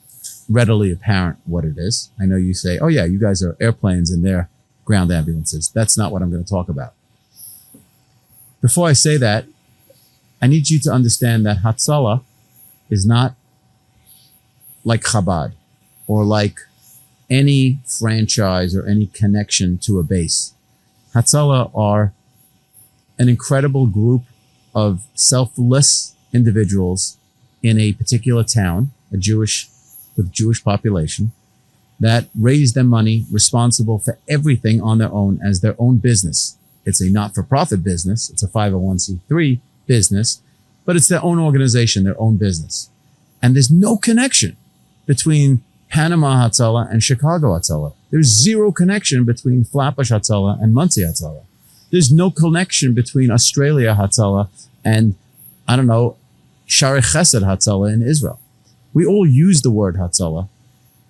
readily apparent what it is. I know you say, oh yeah, you guys are airplanes and they're ground ambulances. That's not what I'm going to talk about. Before I say that, I need you to understand that Hatzalah is not like Chabad or like any franchise or any connection to a base. Hatzalah are an incredible group of selfless individuals in a particular town, with Jewish population, that raise their money responsible for everything on their own as their own business. It's a not-for-profit business. It's a 501c3 business, but it's their own organization, their own business. And there's no connection between Panama Hatzalah and Chicago Hatzalah. There's zero connection between Flatbush Hatzalah and Muncie Hatzalah. There's no connection between Australia Hatzalah and, I don't know, Shari Chesed Hatzalah in Israel. We all use the word Hatzalah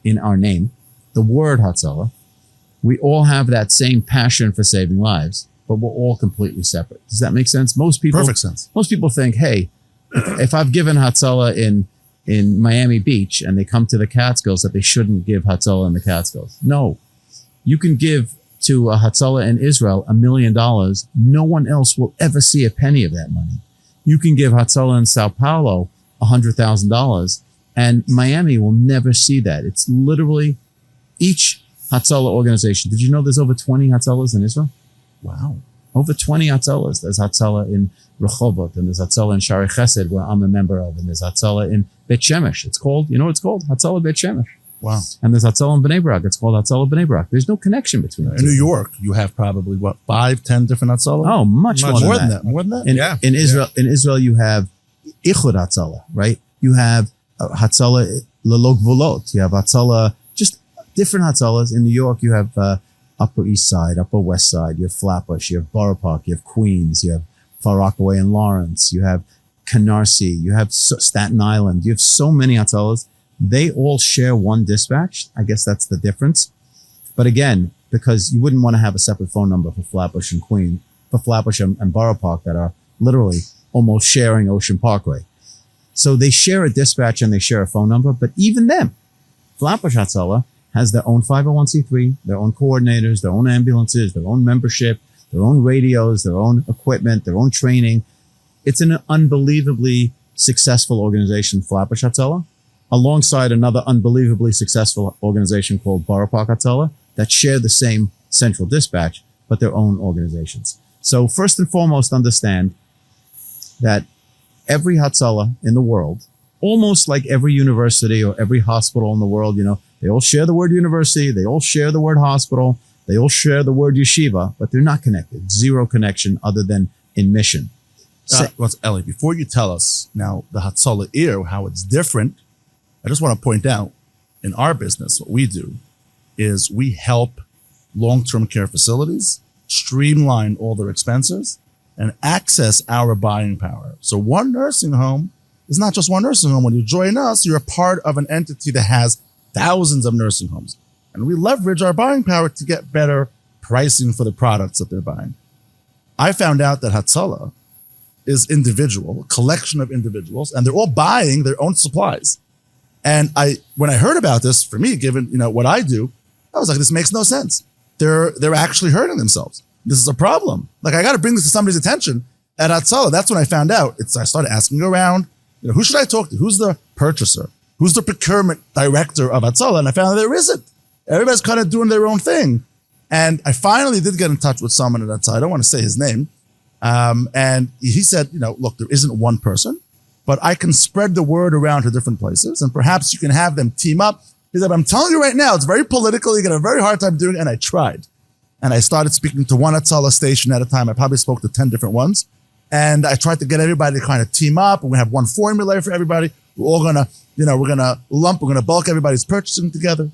in our name, the word Hatzalah. We all have that same passion for saving lives, but we're all completely separate. Does that make sense? Perfect sense. Most people think, hey, if I've given Hatzalah in Miami Beach and they come to the Catskills, that they shouldn't give Hatzalah in the Catskills. No, you can give to a Hatzalah in Israel $1 million. No one else will ever see a penny of that money. You can give Hatzalah in Sao Paulo $100,000 and Miami will never see that. It's literally each Hatzalah organization. Did you know there's over 20 Hatzalahs in Israel? Wow. Over 20 Hatzalahs. There's Hatzalah in Rehovot, and there's Hatzalah in Shari Chesed, where I'm a member of, and there's Hatzalah in Bet Shemesh. It's called, you know what it's called? Hatzalah Bet Shemesh. Wow. And there's Hatzalah in Bnei Brak. It's called Hatzalah Bnei Brak. There's no connection between them. In New York, you have probably, 5-10 different Hatzalah? Oh, much more than that. More than that? In Israel, you have Ichud Hatzalah, right? You have Hatzalah Lelo Gvulot. You have Hatzalah, just different Hatzalahs. In New York, you have Upper East Side, Upper West Side. You have Flatbush. You have Borough Park. You have Queens. You have Far Rockaway and Lawrence. You have Canarsie. You have Staten Island. You have so many Hatzalahs. They all share one dispatch. I guess that's the difference. But again, because you wouldn't want to have a separate phone number for Flatbush and Queen, for Flatbush and Borough Park that are literally almost sharing Ocean Parkway. So they share a dispatch and they share a phone number. But even them, Flatbush Hatzalah has their own 501c3, their own coordinators, their own ambulances, their own membership, their own radios, their own equipment, their own training. It's an unbelievably successful organization, Flatbush Hatzalah, alongside another unbelievably successful organization called Borough Park Hatzalah that share the same central dispatch, but their own organizations. So first and foremost, understand that every Hatzalah in the world, almost like every university or every hospital in the world, they all share the word university, they all share the word hospital, they all share the word yeshiva, but they're not connected. Zero connection other than in mission. Eli, before you tell us now the Hatzalah Air, how it's different, I just want to point out in our business, what we do is we help long-term care facilities streamline all their expenses and access our buying power. So one nursing home is not just one nursing home. When you join us, you're a part of an entity that has thousands of nursing homes. And we leverage our buying power to get better pricing for the products that they're buying. I found out that Hatzalah is individual, a collection of individuals, and they're all buying their own supplies. And when I heard about this, for me, given what I do, I was like, this makes no sense. They're actually hurting themselves. This is a problem. Like, I got to bring this to somebody's attention at Hatzalah. That's when I found out. I started asking around, who should I talk to? Who's the purchaser? Who's the procurement director of Hatzalah? And I found that there isn't. Everybody's kind of doing their own thing. And I finally did get in touch with someone at Hatzalah. I don't want to say his name. And he said, look, there isn't one person, but I can spread the word around to different places and perhaps you can have them team up. He said, I'm telling you right now, it's very political. You're going to have a very hard time doing it. And I tried. And I started speaking to one Hatzalah station at a time. I probably spoke to 10 different ones. And I tried to get everybody to kind of team up. And we have one formula for everybody. We're all going to, we're going to bulk everybody's purchasing together.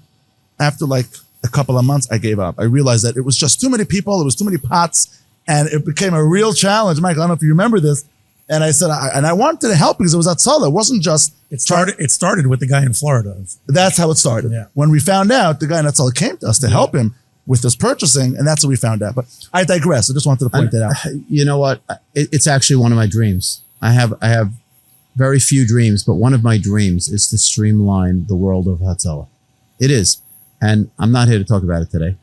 After like a couple of months, I gave up. I realized that it was just too many people. It was too many pots. And it became a real challenge. Michael, I don't know if you remember this. And I said, I wanted to help because it was Hatzalah. It wasn't just. It started with the guy in Florida. That's how it started. Yeah. When we found out, the guy in Hatzalah came to us to help him with his purchasing, and that's what we found out. But I digress. I just wanted to point that out. You know what? It's actually one of my dreams. I have very few dreams, but one of my dreams is to streamline the world of Hatzolah. It is. And I'm not here to talk about it today.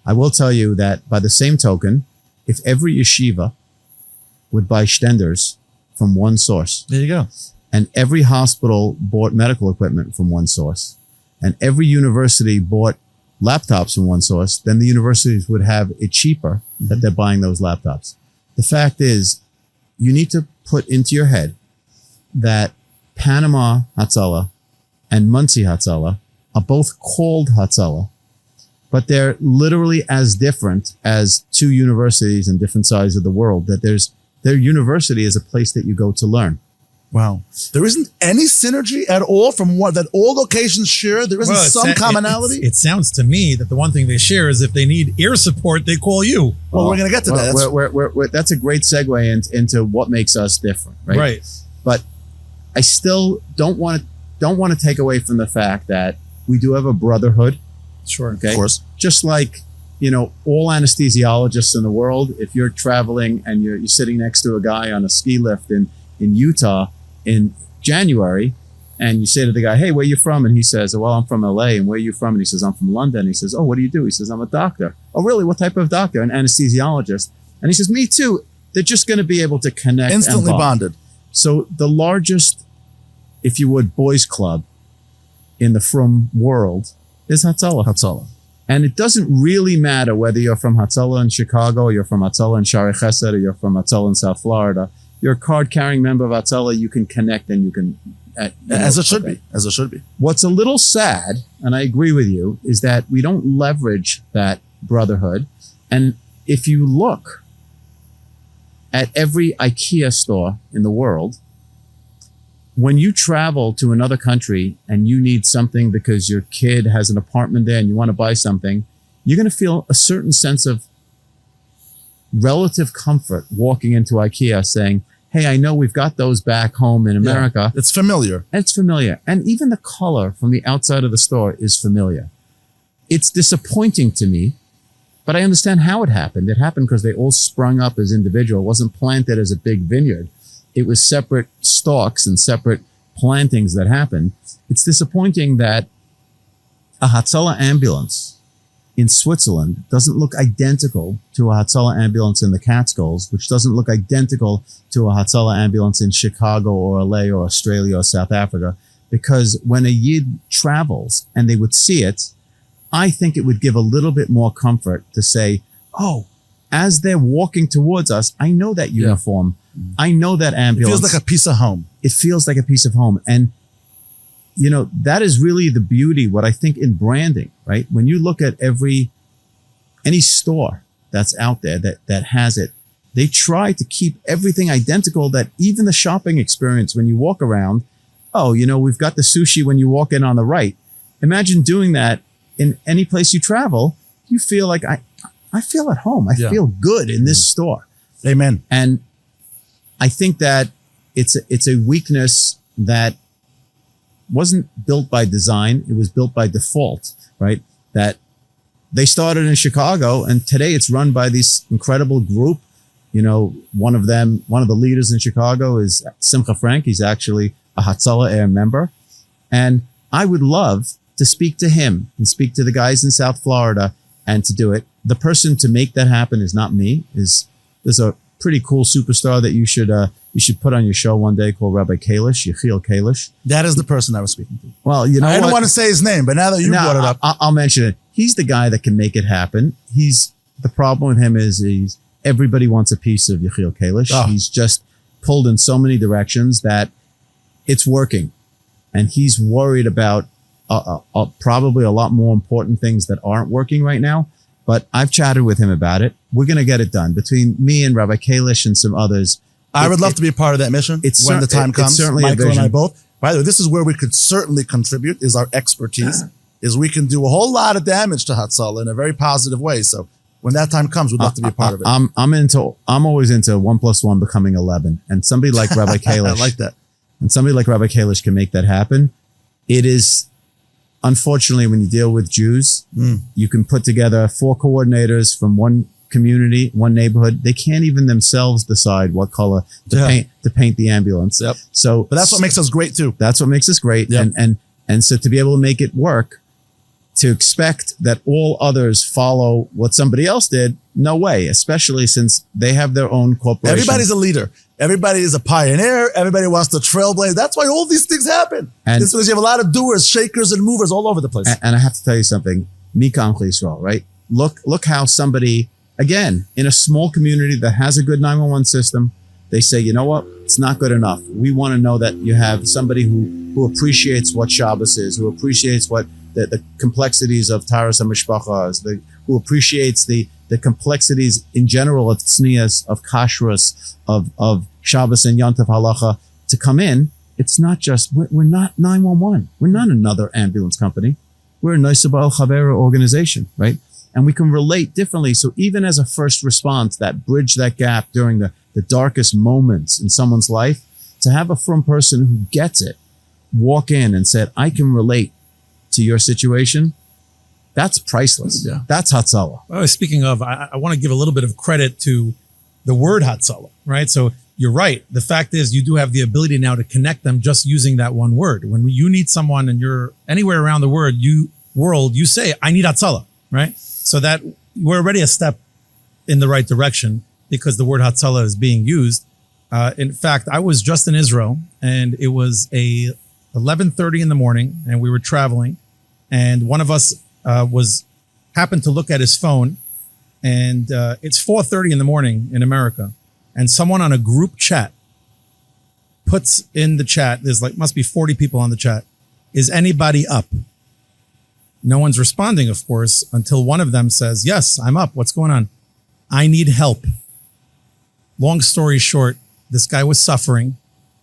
I will tell you that by the same token, if every yeshiva would buy stenders from one source, There you go. and every hospital bought medical equipment from one source, and every university bought laptops from one source, then the universities would have it cheaper that they're buying those laptops. The fact is, you need to put into your head that Panama Hatzolah and Muncie Hatzolah are both called Hatzolah, but they're literally as different as two universities in different sides of the world, that their university is a place that you go to learn. Wow. There isn't any synergy at all from what that all locations share. There isn't some commonality. It sounds to me that the one thing they share is if they need ear support, they call you. Well, we're going to get to that. That's- That's a great segue into what makes us different, right? Right. But I still don't want to take away from the fact that we do have a brotherhood. Sure. Okay. Of course. Just like, all anesthesiologists in the world, if you're traveling and you're sitting next to a guy on a ski lift in Utah in January, and you say to the guy, "Hey, where you from?" And he says, "Well, I'm from LA." "And where are you from?" And he says, "I'm from London." He says, "Oh, what do you do?" He says, "I'm a doctor." "Oh, really? What type of doctor?" "An anesthesiologist." And he says, "Me too." They're just going to be able to connect. Instantly and bond. bonded. So the largest, if you would, boys club in the frum world is Hatzolah. Hatzolah. And it doesn't really matter whether you're from Hatzolah in Chicago, or you're from Hatzolah in Shari Chesed, or you're from Hatzolah in South Florida. You're a card-carrying member of Hatzolah. You can connect, and you can... As it should be. As it should be. What's a little sad, and I agree with you, is that we don't leverage that brotherhood. And if you look at every IKEA store in the world, when you travel to another country and you need something because your kid has an apartment there and you want to buy something, you're going to feel a certain sense of relative comfort walking into IKEA saying, "Hey, I know we've got those back home in America." Yeah, it's familiar. It's familiar. And even the color from the outside of the store is familiar. It's disappointing to me, but I understand how it happened. It happened because they all sprung up as individual. It wasn't planted as a big vineyard. It was separate stalks and separate plantings that happened. It's disappointing that a Hatzolah ambulance in Switzerland doesn't look identical to a Hatzolah ambulance in the Catskills, which doesn't look identical to a Hatzolah ambulance in Chicago or LA or Australia or South Africa. Because when a Yid travels and they would see it, I think it would give a little bit more comfort to say, "Oh, as they're walking towards us, I know that uniform. I know that It ambulance." feels like a piece of home. It feels like a piece of home. And, that is really the beauty, what I think in branding, right? When you look at any store that's out there that has it, they try to keep everything identical, that even the shopping experience, when you walk around, we've got the sushi when you walk in on the right. Imagine doing that in any place you travel. You feel like, I feel at home. I feel good in this store. Amen. And I think that it's a weakness that wasn't built by design. It was built by default, right? That they started in Chicago, and today it's run by this incredible group. One of the leaders in Chicago is Simcha Frank. He's actually a Hatzalah Air member. And I would love to speak to him and speak to the guys in South Florida and to do it. The person to make that happen is not me. There's a pretty cool superstar that you should put on your show one day called Rabbi Kalish, Yechiel Kalish. That is the person I was speaking to. Well, I don't want to say his name, but now that you brought it up. I'll mention it. He's the guy that can make it happen. The problem with him is everybody wants a piece of Yechiel Kalish. Oh. He's just pulled in so many directions that it's working. And he's worried about probably a lot more important things that aren't working right now. But I've chatted with him about it. We're going to get it done between me and Rabbi Kalish and some others. I would love to be a part of that mission when the time comes. It's certainly Michael a vision. and I both. By the way, this is where we could certainly contribute, is our expertise, is we can do a whole lot of damage to Hatzolah in a very positive way. So when that time comes, we'd love to be a part of it. I'm always into 1 + 1 becoming 11. And somebody like Rabbi Kalish. I like that. And somebody like Rabbi Kalish can make that happen. It is, unfortunately, when you deal with Jews, you can put together 4 coordinators from one community, one neighborhood, they can't even themselves decide what color to paint the ambulance. Yep. So, But that's what makes us great too. that's what makes us great. Yep. And so to be able to make it work, to expect that all others follow what somebody else did, no way, especially since they have their own corporation. Everybody's a leader. Everybody is a pioneer. Everybody wants to trailblaze. That's why all these things happen. And- It's because you have a lot of doers, shakers, and movers all over the place. And I have to tell you something, Mikam Yisrael, right? Look how somebody, again, in a small community that has a good 911 system, they say, you know what? It's not good enough. We want to know that you have somebody who appreciates what Shabbos is, who appreciates what the complexities of Taras HaMishpacha, who appreciates the complexities in general of tznias, of kashrus, of Shabbos and Yom Tov halacha to come in. It's not just, we're not 911. We're not another ambulance company. We're a Noisabal Chavera organization, right? And we can relate differently. So even as a first response, that bridge that gap during the darkest moments in someone's life, to have a from person who gets it, walk in and said, I can relate to your situation, that's priceless. Yeah. That's Hatzalah. Speaking of, I want to give a little bit of credit to the word Hatzalah, right? So you're right. The fact is you do have the ability now to connect them just using that one word. When you need someone and you're anywhere around the world, you say, I need Hatzalah, right? So that we're already a step in the right direction because the word Hatzalah is being used. In fact, I was just in Israel and it was 11:30 in the morning and we were traveling and one of us happened to look at his phone and it's 4:30 in the morning in America and someone on a group chat puts in the chat, there's must be 40 people on the chat, is anybody up? No one's responding, of course, until one of them says, yes, I'm up. What's going on? I need help. Long story short, this guy was suffering.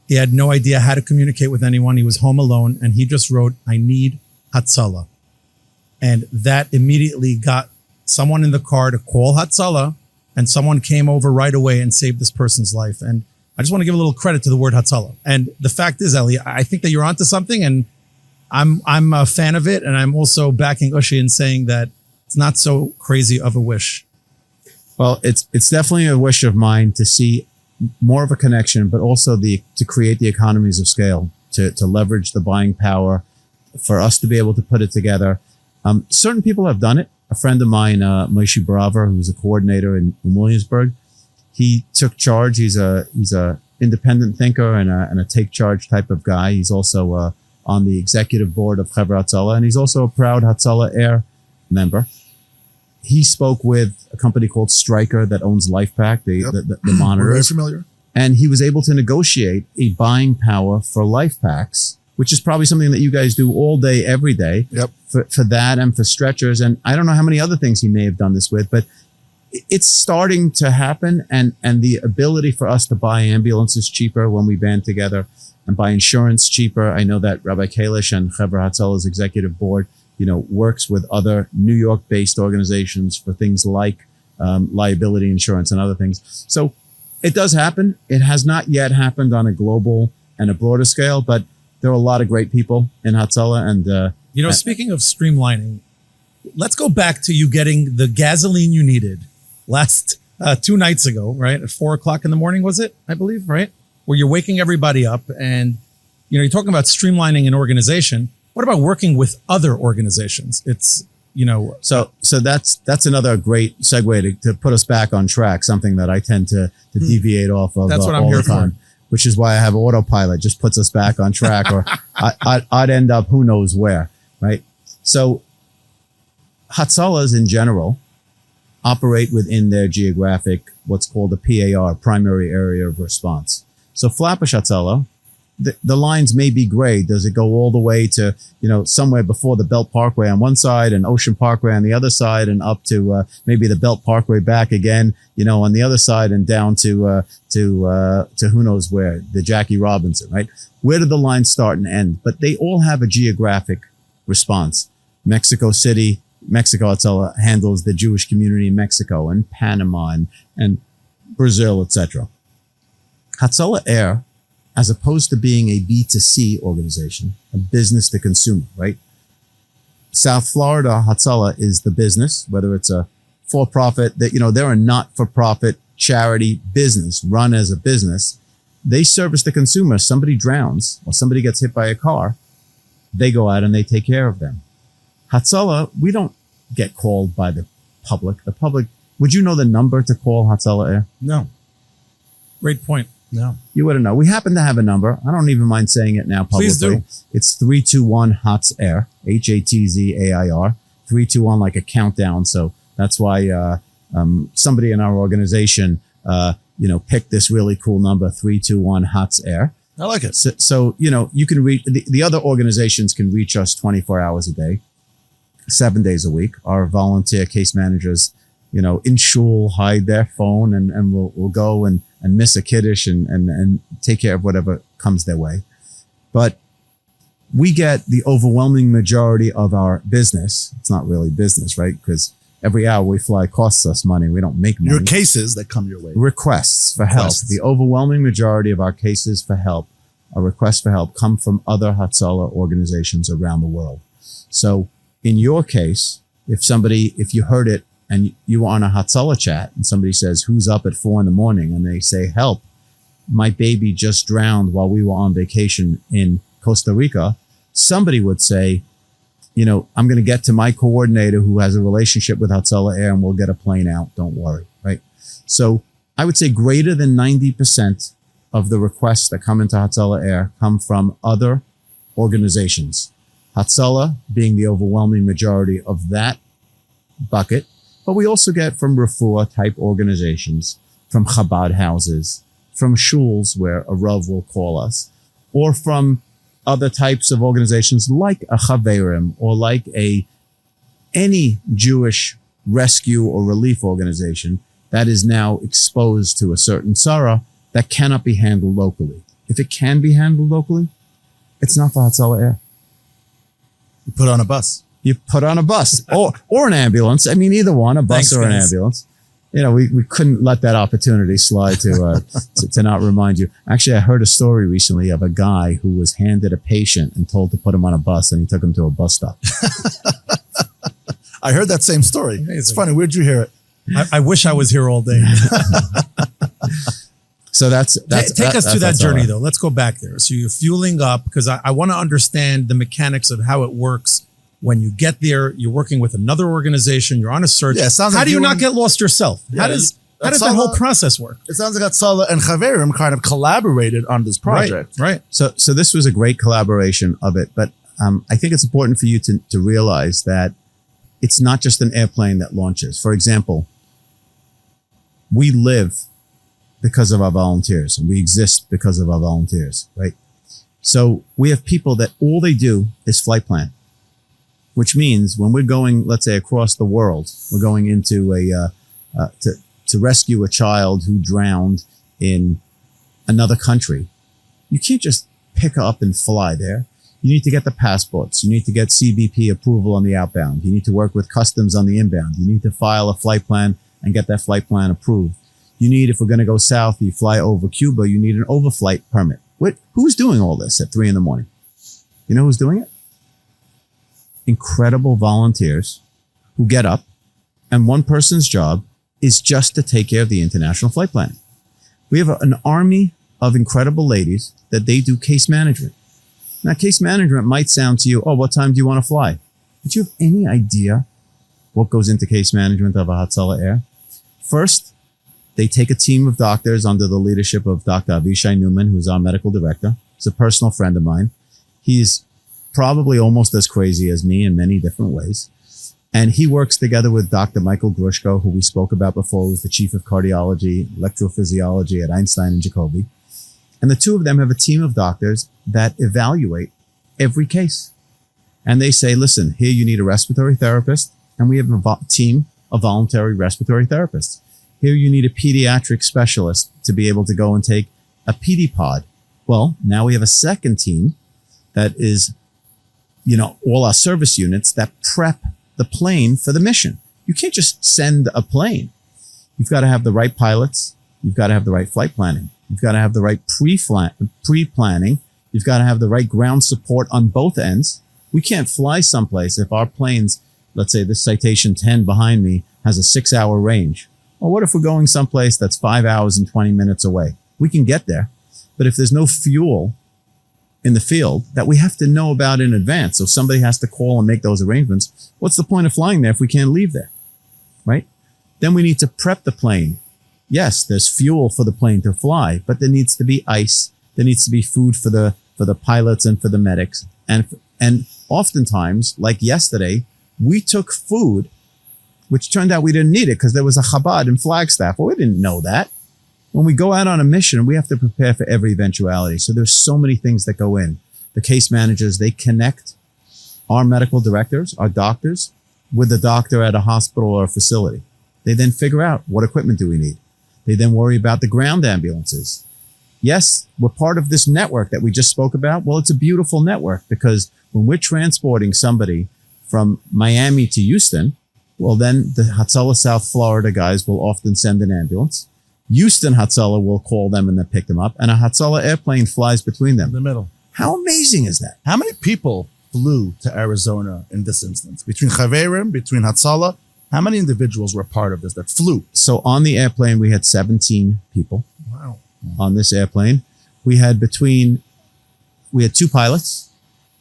He had no idea how to communicate with anyone. He was home alone and he just wrote, I need Hatzalah. And that immediately got someone in the car to call Hatzalah and someone came over right away and saved this person's life. And I just want to give a little credit to the word Hatzalah. And the fact is, Eli, I think that you're onto something and I'm a fan of it. And I'm also backing Ushi in saying that it's not so crazy of a wish. Well, it's definitely a wish of mine to see more of a connection, but also to create the economies of scale, to leverage the buying power for us to be able to put it together. Certain people have done it. A friend of mine, Moshe Braver, who's a coordinator in Williamsburg, he took charge. He's a independent thinker and a take charge type of guy. He's also on the executive board of Chaverim and Tomchei Shabbos, and he's also a proud Hatzalah Air member. He spoke with a company called Stryker that owns LifePack, the monitors. We're very familiar. And he was able to negotiate a buying power for LifePacks, which is probably something that you guys do all day, every day. Yep. For that and for stretchers. And I don't know how many other things he may have done this with, but it's starting to happen. And the ability for us to buy ambulances cheaper when we band together and buy insurance cheaper. I know that Rabbi Kalish and Chaverim and Tomchei executive board, works with other New York-based organizations for things like liability insurance and other things. So it does happen. It has not yet happened on a global and a broader scale, but there are a lot of great people in Hatzalah. And speaking of streamlining, let's go back to you getting the gasoline you needed last 2 nights ago, right? At 4:00 in the morning, was it? I believe, right? Where you're waking everybody up and, you're talking about streamlining an organization. What about working with other organizations? It's, So that's another great segue to put us back on track, something that I tend to deviate off of. That's what I'm all here the time, which is why I have autopilot, just puts us back on track, or I'd end up who knows where, right? So Hatzalahs in general operate within their geographic, what's called a PAR, primary area of response. So Flatbush Hatzalah, the lines may be gray. Does it go all the way to, somewhere before the Belt Parkway on one side and Ocean Parkway on the other side and up to maybe the Belt Parkway back again, on the other side and down to who knows where, the Jackie Robinson, right? Where do the lines start and end? But they all have a geographic response. Mexico City, Mexico Hatzalah handles the Jewish community in Mexico and Panama and Brazil, etc. Hatzalah Air, as opposed to being a B2C organization, a business to consumer, right? South Florida Hatzalah is the business, whether it's a for-profit, that, they're a not-for-profit charity business run as a business. They service the consumer. Somebody drowns or somebody gets hit by a car, they go out and they take care of them. Hatzalah, we don't get called by the public. The public, would you know the number to call Hatzalah Air? No. Great point. No. You wouldn't know. We happen to have a number. I don't even mind saying it now publicly. Please do. It's 321 Hatz Air, Hatzzair, 321, like a countdown. So that's why somebody in our organization, picked this really cool number, 321 Hatz Air. I like it. So you can reach, the other organizations can reach us 24 hours a day, 7 days a week. Our volunteer case managers, in shul, hide their phone and we'll go and miss a kiddush and take care of whatever comes their way. But we get the overwhelming majority of our business. It's not really business, right? Because every hour we fly costs us money. We don't make money. Your cases that come your way. Requests for help. The overwhelming majority of our cases for help, our requests for help, come from other Hatzalah organizations around the world. So in your case, if you heard it and you were on a Hatzalah chat and somebody says, who's up at 4 a.m, and they say, help, my baby just drowned while we were on vacation in Costa Rica, somebody would say, I'm going to get to my coordinator who has a relationship with Hatzalah Air and we'll get a plane out. Don't worry, right? So I would say greater than 90% of the requests that come into Hatzalah Air come from other organizations. Hatzalah being the overwhelming majority of that bucket, but we also get from refuah type organizations, from Chabad houses, from shuls where a Rav will call us, or from other types of organizations like a Chaverim or like any Jewish rescue or relief organization that is now exposed to a certain tzara that cannot be handled locally. If it can be handled locally, it's not for Hatzalah Air. You put on a bus. You put on a bus or an ambulance. I mean, either one, a bus or an ambulance. We couldn't let that opportunity slide to not remind you. Actually, I heard a story recently of a guy who was handed a patient and told to put him on a bus, and he took him to a bus stop. I heard that same story. Amazing. It's funny. Where'd you hear it? I wish I was here all day. So that's take us to that Hatzalah. journey though. Let's go back there. So you're fueling up because I want to understand the mechanics of how it works. When you get there, you're working with another organization. You're on a search. Yeah, it sounds how like do you you not and- get lost yourself? Yeah, how does that whole process work? It sounds like Hatzalah and Chaverim kind of collaborated on this project. Right. So this was a great collaboration of it, but I think it's important for you to realize that it's not just an airplane that launches. For example, we live because of our volunteers and we exist because of our volunteers, right? So we have people that all they do is flight plan, which means when we're going, let's say, across the world, we're going into to rescue a child who drowned in another country. You can't just pick up and fly there. You need to get the passports. You need to get CBP approval on the outbound. You need to work with customs on the inbound. You need to file a flight plan and get that flight plan approved. You need, if we're going to go south, you fly over Cuba, you need an overflight permit. Who's doing all this at 3 a.m? You know who's doing it? Incredible volunteers who get up, and one person's job is just to take care of the international flight planning. We have an army of incredible ladies that they do case management. Now, case management might sound to you, oh, what time do you want to fly? But you have any idea what goes into case management of a Hatzalah Air? First, they take a team of doctors under the leadership of Dr. Avishai Newman, who's our medical director. He's a personal friend of mine. He's probably almost as crazy as me in many different ways. And he works together with Dr. Michael Grushko, who we spoke about before, who's the chief of cardiology, electrophysiology at Einstein and Jacobi. And the two of them have a team of doctors that evaluate every case. And they say, listen, here you need a respiratory therapist, and we have a team of voluntary respiratory therapists. Here you need a pediatric specialist to be able to go and take a PD pod. Well, now we have a second team that is, all our service units that prep the plane for the mission. You can't just send a plane. You've got to have the right pilots. You've got to have the right flight planning. You've got to have the right pre-planning. You've got to have the right ground support on both ends. We can't fly someplace if our planes let's say this citation 10 behind me has a 6-hour range. Well, what if we're going someplace that's 5 hours and 20 minutes away? We can get there. But if there's no fuel in the field that we have to know about in advance, so somebody has to call and make those arrangements, what's the point of flying there if we can't leave there, right? Then we need to prep the plane. Yes, there's fuel for the plane to fly, but there needs to be ice. There needs to be food for the pilots and for the medics. And oftentimes, like yesterday, we took food, which turned out we didn't need it because there was a Chabad in Flagstaff. Well, we didn't know that. When we go out on a mission, we have to prepare for every eventuality. So there's so many things that go in. The case managers, they connect our medical directors, our doctors, with the doctor at a hospital or a facility. They then figure out what equipment do we need. They then worry about the ground ambulances. Yes, we're part of this network that we just spoke about. Well, it's a beautiful network because when we're transporting somebody from Miami to Houston, well, then the Hatzolah South Florida guys will often send an ambulance. Houston Hatzolah will call them and then pick them up, and a Hatzolah airplane flies between them. In the middle. How amazing is that? How many people flew to Arizona in this instance? Between Chaverim, between Hatzolah, how many individuals were part of this that flew? So on the airplane, we had 17 people. Wow. On this airplane. We had 2 pilots,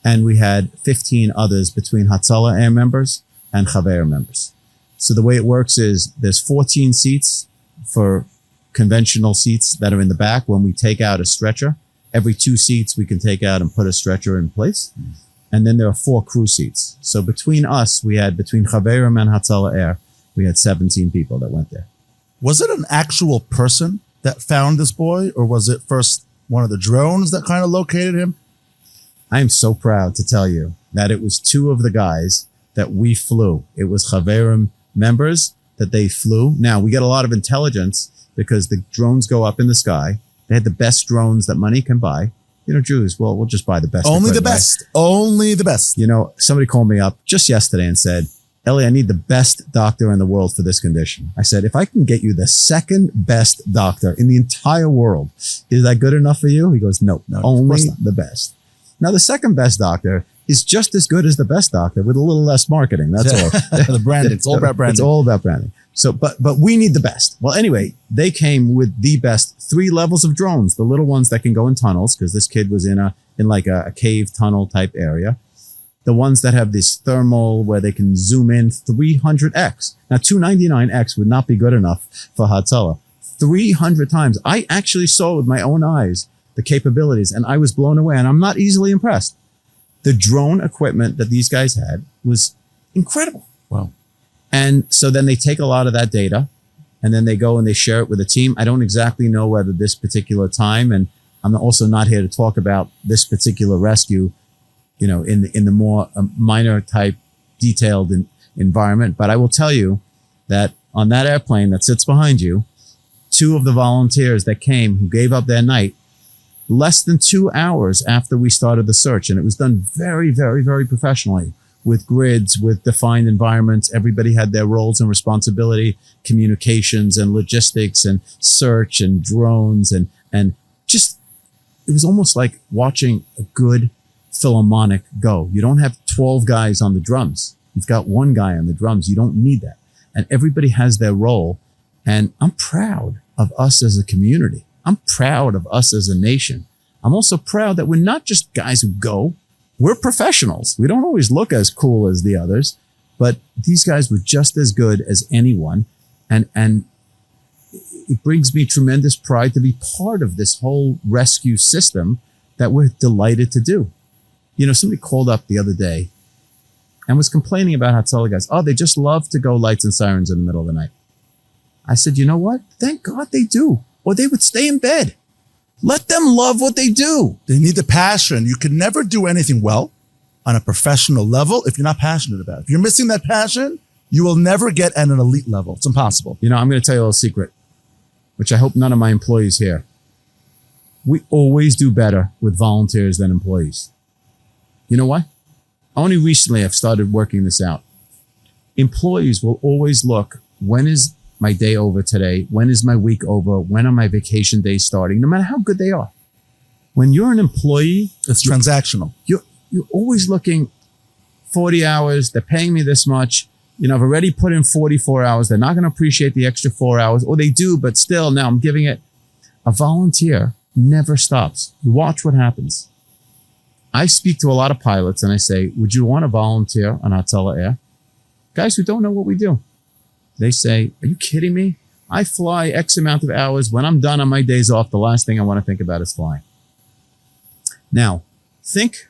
and we had 15 others between Hatzalah Air members and Chaverim members. So the way it works is there's 14 seats for conventional seats that are in the back. When we take out a stretcher, every 2 seats we can take out and put a stretcher in place. And then there are 4 crew seats. So between us, between Chaverim and Hatzalah Air, we had 17 people that went there. Was it an actual person that found this boy, or was it first one of the drones that kind of located him? I am so proud to tell you that it was 2 of the guys that we flew. It was Chaverim members that they flew. Now, we get a lot of intelligence because the drones go up in the sky. They had the best drones that money can buy. You know, Jews, well, we'll just buy the best. Only the equipment, best. Right? Only the best. You know, somebody called me up just yesterday and said, Eli, I need the best doctor in the world for this condition. I said, if I can get you the second best doctor in the entire world, is that good enough for you? He goes, no, only the best. Now, the second best doctor is just as good as the best doctor with a little less marketing. That's all. The branding. It's all about branding. It's all about branding. So, but we need the best. Well, anyway, they came with the best 3 levels of drones, the little ones that can go in tunnels, because this kid was in like a cave tunnel type area. The ones that have this thermal where they can zoom in 300x. Now, 299x would not be good enough for Hatzolah. 300 times. I actually saw with my own eyes the capabilities, and I was blown away, and I'm not easily impressed. The drone equipment that these guys had was incredible. Wow. And so then they take a lot of that data, and then they go and they share it with a team. I don't exactly know whether this particular time, and I'm also not here to talk about this particular rescue, you know, in the more minor type detailed environment. But I will tell you that on that airplane that sits behind you, 2 of the volunteers that came who gave up their night less than 2 hours after we started the search. And it was done very, very, very professionally with grids, with defined environments. Everybody had their roles and responsibility, communications and logistics and search and drones and just, it was almost like watching a good Philharmonic go. You don't have 12 guys on the drums. You've got 1 guy on the drums. You don't need that. And everybody has their role. And I'm proud of us as a community. I'm proud of us as a nation. I'm also proud that we're not just guys who go. We're professionals. We don't always look as cool as the others, but these guys were just as good as anyone. And it brings me tremendous pride to be part of this whole rescue system that we're delighted to do. You know, somebody called up the other day and was complaining about Hatzolah guys. Oh, they just love to go lights and sirens in the middle of the night. I said, you know what? Thank God they do. Or they would stay in bed. Let them love what they do. They need the passion. You can never do anything well on a professional level if you're not passionate about it. If you're missing that passion, you will never get at an elite level. It's impossible. You know, I'm going to tell you a little secret, which I hope none of my employees hear. We always do better with volunteers than employees. You know why? Only recently I've started working this out. Employees will always look, when is my day over today? When is my week over? When are my vacation days starting? No matter how good they are. When you're an employee, it's transactional. You're always looking 40 hours. They're paying me this much. I've already put in 44 hours. They're not going to appreciate the extra 4 hours, or they do, but still now I'm giving it. A volunteer never stops. You watch what happens. I speak to a lot of pilots and I say, would you want to volunteer on Hatzalah Air? Guys who don't know what we do. They say, are you kidding me? I fly X amount of hours. When I'm done on my days off, the last thing I want to think about is flying. Now, think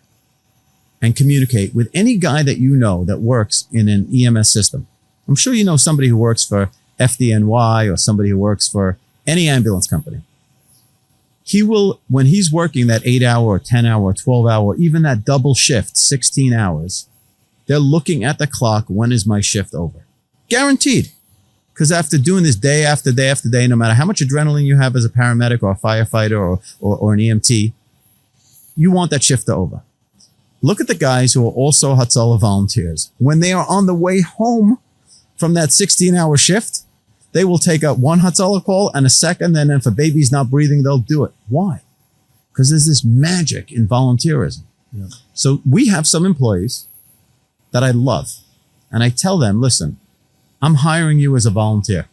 and communicate with any guy that you know that works in an EMS system. I'm sure you know somebody who works for FDNY or somebody who works for any ambulance company. He will, when he's working that 8-hour or 10-hour or 12-hour, even that double shift, 16 hours, they're looking at the clock. When is my shift over? Guaranteed. Because after doing this day after day after day, no matter how much adrenaline you have as a paramedic or a firefighter or an EMT, you want that shift over. Look at the guys who are also Hatzalah volunteers. When they are on the way home from that 16-hour shift, they will take up one Hatzalah call and a second, and then if a baby's not breathing, they'll do it. Why? Because there's this magic in volunteerism. Yeah. So we have some employees that I love, and I tell them, listen, I'm hiring you as a volunteer.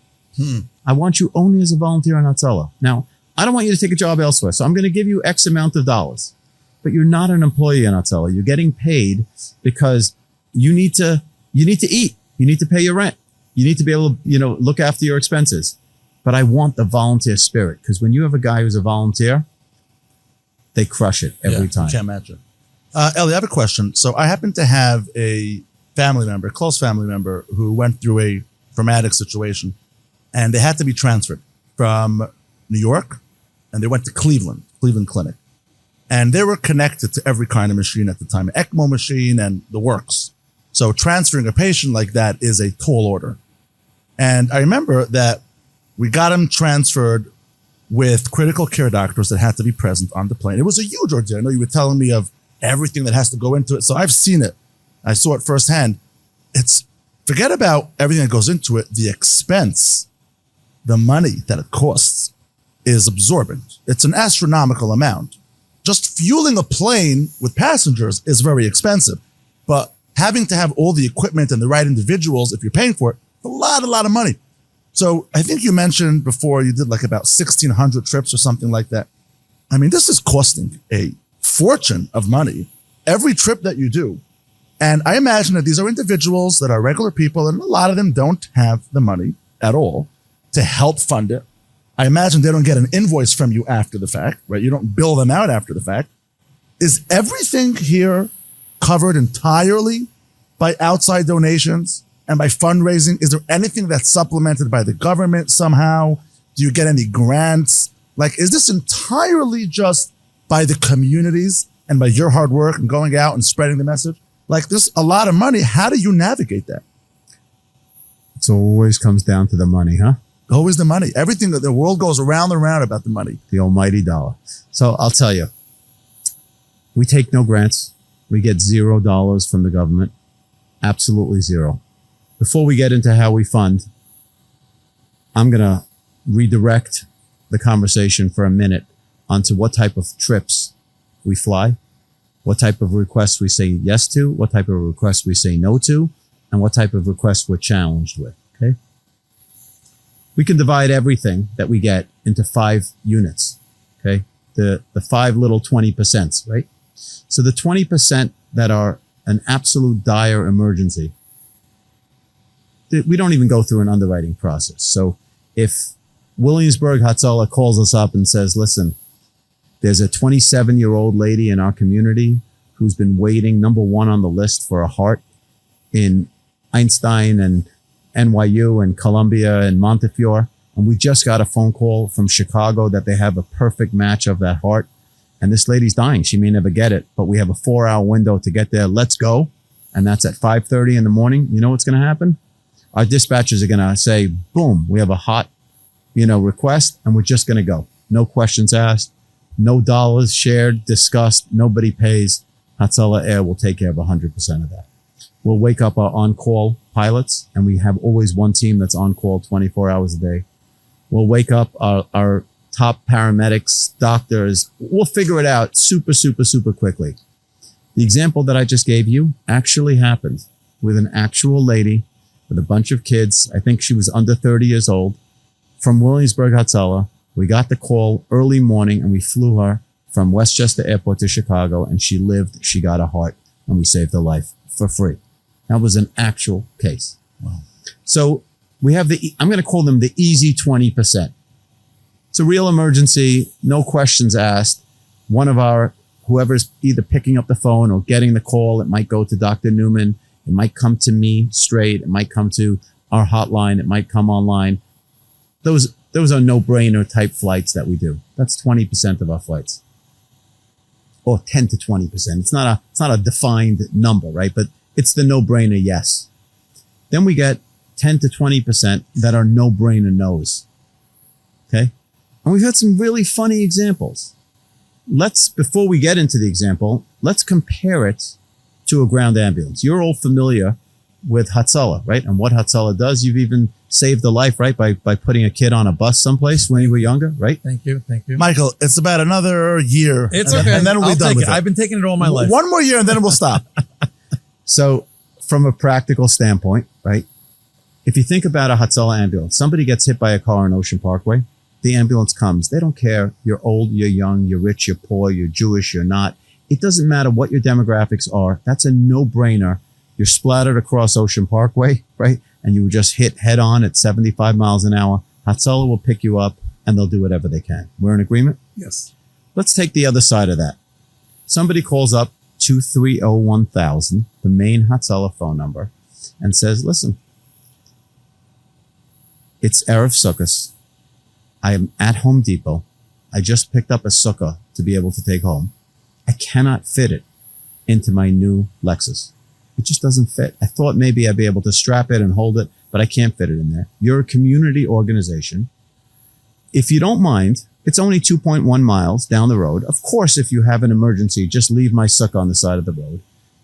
I want you only as a volunteer on Hatzalah. Now, I don't want you to take a job elsewhere, so I'm going to give you X amount of dollars. But you're not an employee in Hatzalah. You're getting paid because you need to eat. You need to pay your rent. You need to be able to, look after your expenses. But I want the volunteer spirit, because when you have a guy who's a volunteer, they crush it every time. You can't imagine. Eli, I have a question. So I happen to have a family member, a close family member, who went through a traumatic situation, and they had to be transferred from New York, and they went to Cleveland Clinic. And they were connected to every kind of machine at the time, an ECMO machine and the works. So transferring a patient like that is a tall order. And I remember that we got him transferred with critical care doctors that had to be present on the plane. It was a huge ordeal. I know you were telling me of everything that has to go into it. So I've seen it. I saw it firsthand. Forget about everything that goes into it. The expense, the money that it costs is absorbent. It's an astronomical amount. Just fueling a plane with passengers is very expensive, but having to have all the equipment and the right individuals, if you're paying for it, a lot of money. So I think you mentioned before you did like about 1,600 trips or something like that. I mean, this is costing a fortune of money every trip that you do. And I imagine that these are individuals that are regular people, and a lot of them don't have the money at all to help fund it. I imagine they don't get an invoice from you after the fact, right? You don't bill them out after the fact. Is everything here covered entirely by outside donations and by fundraising? Is there anything that's supplemented by the government somehow? Do you get any grants? Like, is this entirely just by the communities and by your hard work and going out and spreading the message? Like, there's a lot of money. How do you navigate that? It always comes down to the money, huh? Always the money. Everything, the world goes around and around about the money. The almighty dollar. So I'll tell you, we take no grants. We get $0 from the government. Absolutely zero. Before we get into how we fund, I'm going to redirect the conversation for a minute onto what type of trips we fly, what type of requests we say yes to, what type of requests we say no to, and what type of requests we're challenged with. Okay. We can divide everything that we get into 5 units. Okay. The 5 little 20%, right? So the 20% that are an absolute dire emergency, we don't even go through an underwriting process. So if Williamsburg Hatzolah calls us up and says, listen, there's a 27-year-old lady in our community who's been waiting number 1 on the list for a heart in Einstein and NYU and Columbia and Montefiore. And we just got a phone call from Chicago that they have a perfect match of that heart. And this lady's dying. She may never get it, but we have a 4-hour window to get there. Let's go. And that's at 5:30 in the morning. You know what's going to happen? Our dispatchers are going to say, boom, we have a hot, request, and we're just going to go. No questions asked, no dollars shared, discussed, nobody pays. Hatzalah Air will take care of 100% of that. We'll wake up our on-call pilots, and we have always one team that's on call 24 hours a day. We'll wake up our top paramedics, doctors. We'll figure it out super quickly. The example that I just gave you actually happened with an actual lady with a bunch of kids. I think she was under 30 years old from Williamsburg, Hatzalah. We got the call early morning and we flew her from Westchester Airport to Chicago, and she lived, she got a heart, and we saved her life for free. That was an actual case. Wow. So we have I'm going to call them the easy 20%. It's a real emergency, no questions asked. One of our, whoever's either picking up the phone or getting the call, it might go to Dr. Newman. It might come to me straight. It might come to our hotline. It might come online. Those are no-brainer type flights that we do. That's 20% of our flights. Or 10 to 20%. It's not a defined number, right? But it's the no-brainer yes. Then we get 10 to 20% that are no-brainer no's. Okay? And we've had some really funny examples. Before we get into the example, let's compare it to a ground ambulance. You're all familiar with Hatzalah, right? And what Hatzalah does. You've even saved a life, right? By putting a kid on a bus someplace when you were younger, right? Thank you. Michael, it's about another year. It's and okay. Then, and then we'll be I'll done take with it. I've been taking it all my life. One more year and then we'll stop. So from a practical standpoint, right? If you think about a Hatzalah ambulance, somebody gets hit by a car on Ocean Parkway, the ambulance comes. They don't care. You're old, you're young, you're rich, you're poor, you're Jewish, you're not. It doesn't matter what your demographics are. That's a no-brainer. You're splattered across Ocean Parkway, right? And you were just hit head on at 75 miles an hour. Hatzalah will pick you up and they'll do whatever they can. We're in agreement? Yes. Let's take the other side of that. Somebody calls up 230-1000, the main Hatzalah phone number, and says, listen, it's Erev Sukkot. I am at Home Depot. I just picked up a sukkah to be able to take home. I cannot fit it into my new Lexus. It just doesn't fit. I thought maybe I'd be able to strap it and hold it, but I can't fit it in there. You're a community organization. If you don't mind, it's only 2.1 miles down the road. Of course, if you have an emergency, just leave my sukkah on the side of the road.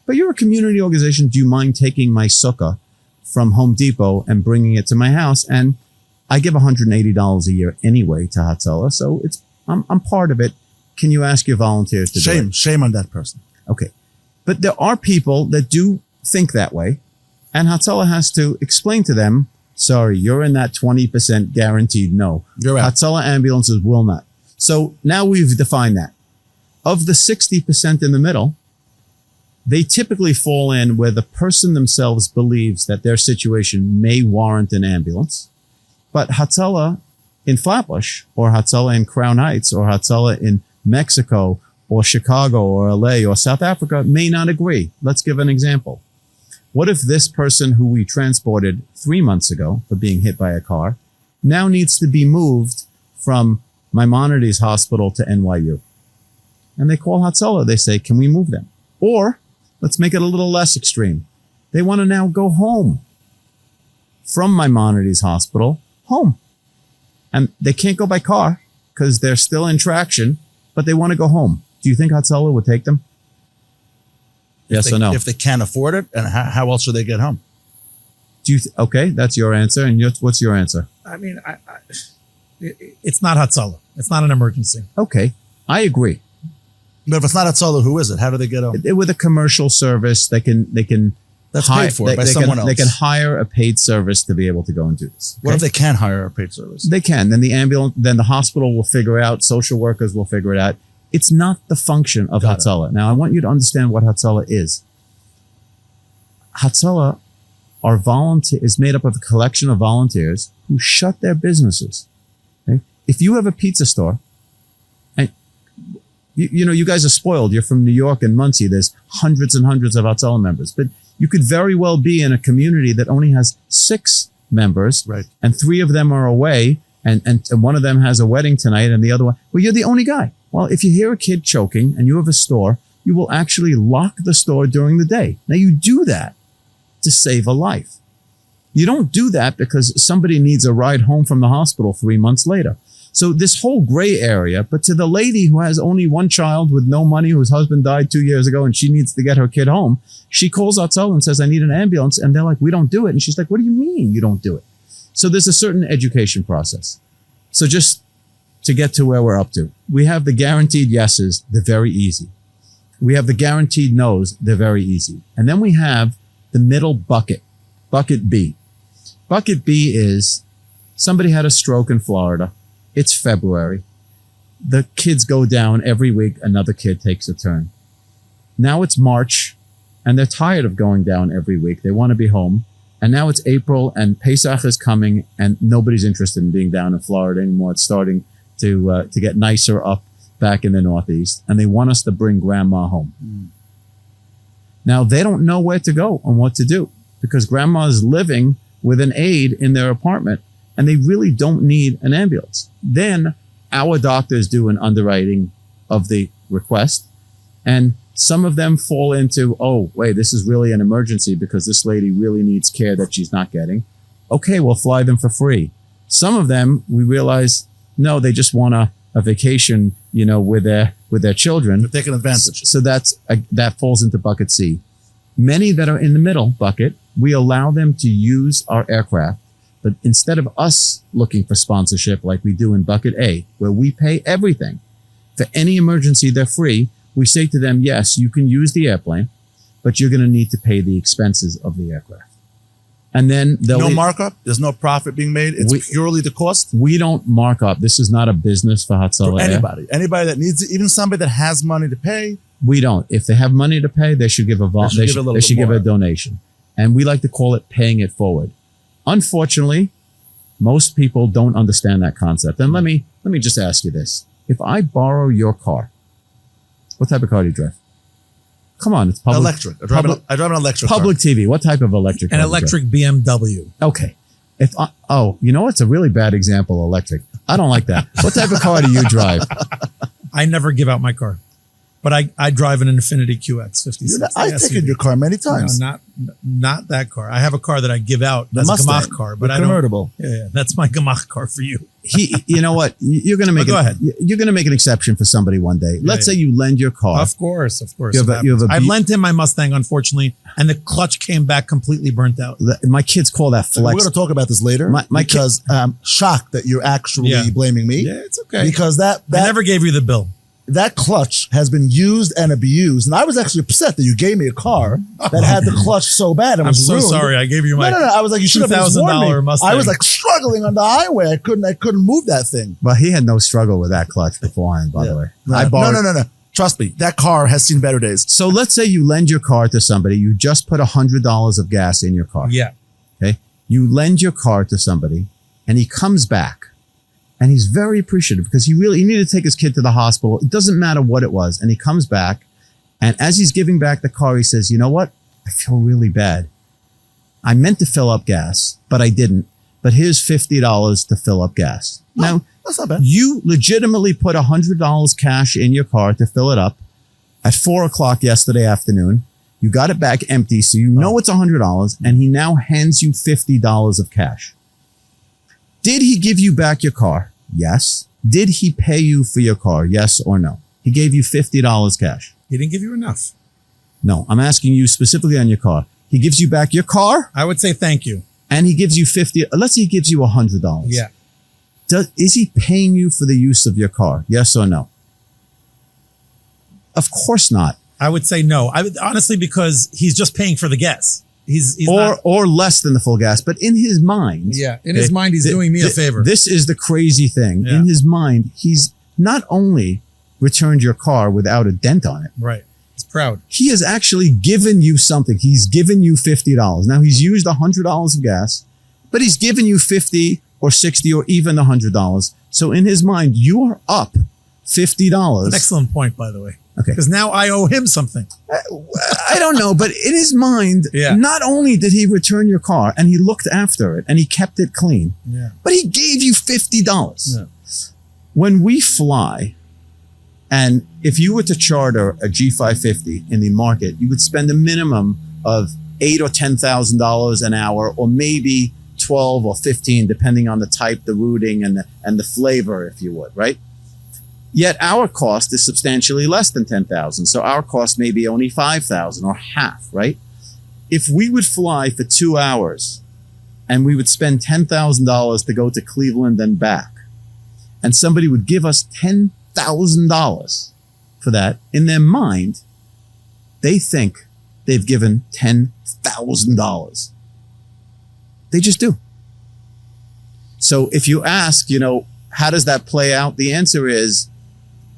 But you're a community organization. Do you mind taking my sukkah from Home Depot and bringing it to my house? And I give $180 a year anyway to Hatzalah, so I'm part of it. Can you ask your volunteers to do it? Shame on that person. Okay. But there are people that do think that way, and Hatzalah has to explain to them, sorry, you're in that 20% guaranteed no. You're out. Hatzalah ambulances will not. So now we've defined that. Of the 60% in the middle, they typically fall in where the person themselves believes that their situation may warrant an ambulance. But Hatzalah in Flatbush, or Hatzalah in Crown Heights, or Hatzalah in Mexico, or Chicago, or LA, or South Africa may not agree. Let's give an example. What if this person who we transported 3 months ago for being hit by a car now needs to be moved from Maimonides Hospital to NYU? And they call Hatzalah. They say, can we move them? Or let's make it a little less extreme. They want to now go home from Maimonides Hospital home. And they can't go by car because they're still in traction, but they want to go home. Do you think Hatzalah would take them? Yes or no? If they can't afford it, and how else do they get home? Do you? Okay, that's your answer. And what's your answer? I mean, it's not Hatzalah. It's not an emergency. Okay, I agree. But if it's not Hatzalah, who is it? How do they get home? With a commercial service, they can That's paid for by someone else. They can hire a paid service to be able to go and do this. What if they can't hire a paid service? They can. Then the hospital will figure it out. Social workers will figure it out. It's not the function of Hatzalah. Now, I want you to understand what Hatzalah is. Hatzalah is made up of a collection of volunteers who shut their businesses. Okay? If you have a pizza store, and you guys are spoiled. You're from New York and Muncie. There's hundreds and hundreds of Hatzalah members, but you could very well be in a community that only has 6 members, right? And 3 of them are away, and one of them has a wedding tonight, and the other one, well, you're the only guy. Well, if you hear a kid choking and you have a store, you will actually lock the store during the day. Now, you do that to save a life. You don't do that because somebody needs a ride home from the hospital 3 months later. So this whole gray area, but to the lady who has only one child with no money, whose husband died 2 years ago, and she needs to get her kid home, she calls Hatzalah and says, I need an ambulance. And they're like, we don't do it. And she's like, what do you mean you don't do it? So there's a certain education process. So just to get to where we're up to, we have the guaranteed yeses, the very easy. We have the guaranteed no's. They're very easy. And then we have the middle bucket, bucket B. Bucket B is somebody had a stroke in Florida. It's February. The kids go down every week. Another kid takes a turn. Now it's March and they're tired of going down every week. They want to be home. And now it's April and Pesach is coming and nobody's interested in being down in Florida anymore. It's starting to get nicer up back in the Northeast. And they want us to bring grandma home. Now they don't know where to go and what to do because grandma is living with an aide in their apartment and they really don't need an ambulance. Then our doctors do an underwriting of the request and some of them fall into, oh, wait, this is really an emergency because this lady really needs care that she's not getting. Okay, we'll fly them for free. Some of them, we realize, no, they just want a vacation, with their children. They're taking advantage. So that falls into bucket C. Many that are in the middle bucket, we allow them to use our aircraft, but instead of us looking for sponsorship like we do in bucket A, where we pay everything, for any emergency, they're free. We say to them, yes, you can use the airplane, but you're going to need to pay the expenses of the aircraft. And then no markup. There's no profit being made. It's purely the cost. We don't mark up. This is not a business for Hatzalah Air. Anybody that needs it, even somebody that has money to pay. We don't. If they have money to pay, they should give a donation. And we like to call it paying it forward. Unfortunately, most people don't understand that concept. And let me just ask you this. If I borrow your car, what type of car do you drive? Come on, it's public. Electric. I drive an electric public car. TV. What type of electric car? An electric BMW. Okay. It's a really bad example, electric. I don't like that. What type of car do you drive? I never give out my car. But I drive an Infiniti QX 56. I've taken your car many times. No, not that car. I have a car that I give out. That's a Gemach car, but I don't. Convertible. Yeah, that's my Gemach car for you. You know what? You're going to make. Go ahead. You're going to make an exception for somebody one day. Let's say you lend your car. Of course. I've lent him my Mustang, unfortunately, and the clutch came back completely burnt out. My kids call that flex. We're going to talk about this later because I'm shocked that you're actually blaming me. Yeah, it's okay. Because that I never gave you the bill. That clutch has been used and abused. And I was actually upset that you gave me a car that had the clutch so bad. I'm so sorry. I gave you my No. I was like, you should have $2,000 Mustang. I was like struggling on the highway. I couldn't move that thing. Well, he had no struggle with that clutch beforehand, by the way. No. Trust me, that car has seen better days. So let's say you lend your car to somebody. You just put $100 of gas in your car. Yeah. Okay. You lend your car to somebody and he comes back. And he's very appreciative because he needed to take his kid to the hospital. It doesn't matter what it was. And he comes back. And as he's giving back the car, he says, you know what? I feel really bad. I meant to fill up gas, but I didn't. But here's $50 to fill up gas. Now, that's not bad. You legitimately put $100 cash in your car to fill it up at 4:00 yesterday afternoon. You got it back empty. So you know it's $100. And he now hands you $50 of cash. Did he give you back your car? Yes. Did he pay you for your car? Yes or no? He gave you $50 cash. He didn't give you enough. No, I'm asking you specifically on your car. He gives you back your car? I would say thank you. And he gives you let's say he gives you $100. Yeah. Is he paying you for the use of your car? Yes or no? Of course not. I would say no. I would honestly, because he's just paying for the gas. He's or less than the full gas, but in his mind, his mind, he's doing me a favor. This is the crazy thing. Yeah. In his mind, he's not only returned your car without a dent on it. Right. He's proud. He has actually given you something. He's given you $50. Now he's used $100 of gas, but he's given you $50 or $60 or even $100. So in his mind, you are up $50. An excellent point, by the way. Okay. Because now I owe him something. I don't know, but in his mind, not only did he return your car and he looked after it and he kept it clean, but he gave you $50. Yeah. When we fly, and if you were to charter a G550 in the market, you would spend a minimum of $8,000 or $10,000 an hour, or maybe 12 or 15, depending on the type, the routing, and the flavor, if you would, right? Yet our cost is substantially less than $10,000. So our cost may be only $5,000 or half, right? If we would fly for 2 hours and we would spend $10,000 to go to Cleveland and back, and somebody would give us $10,000 for that, in their mind, they think they've given $10,000. They just do. So if you ask, how does that play out? The answer is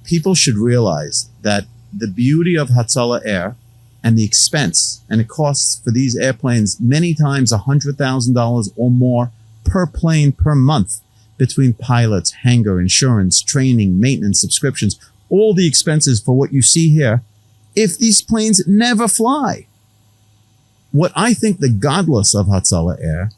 people should realize that the beauty of Hatzalah Air and the expense, and it costs for these airplanes many times $100,000 or more per plane per month, between pilots, hangar, insurance, training, maintenance, subscriptions, all the expenses for what you see here, if these planes never fly. What I think the godless of Hatzalah Air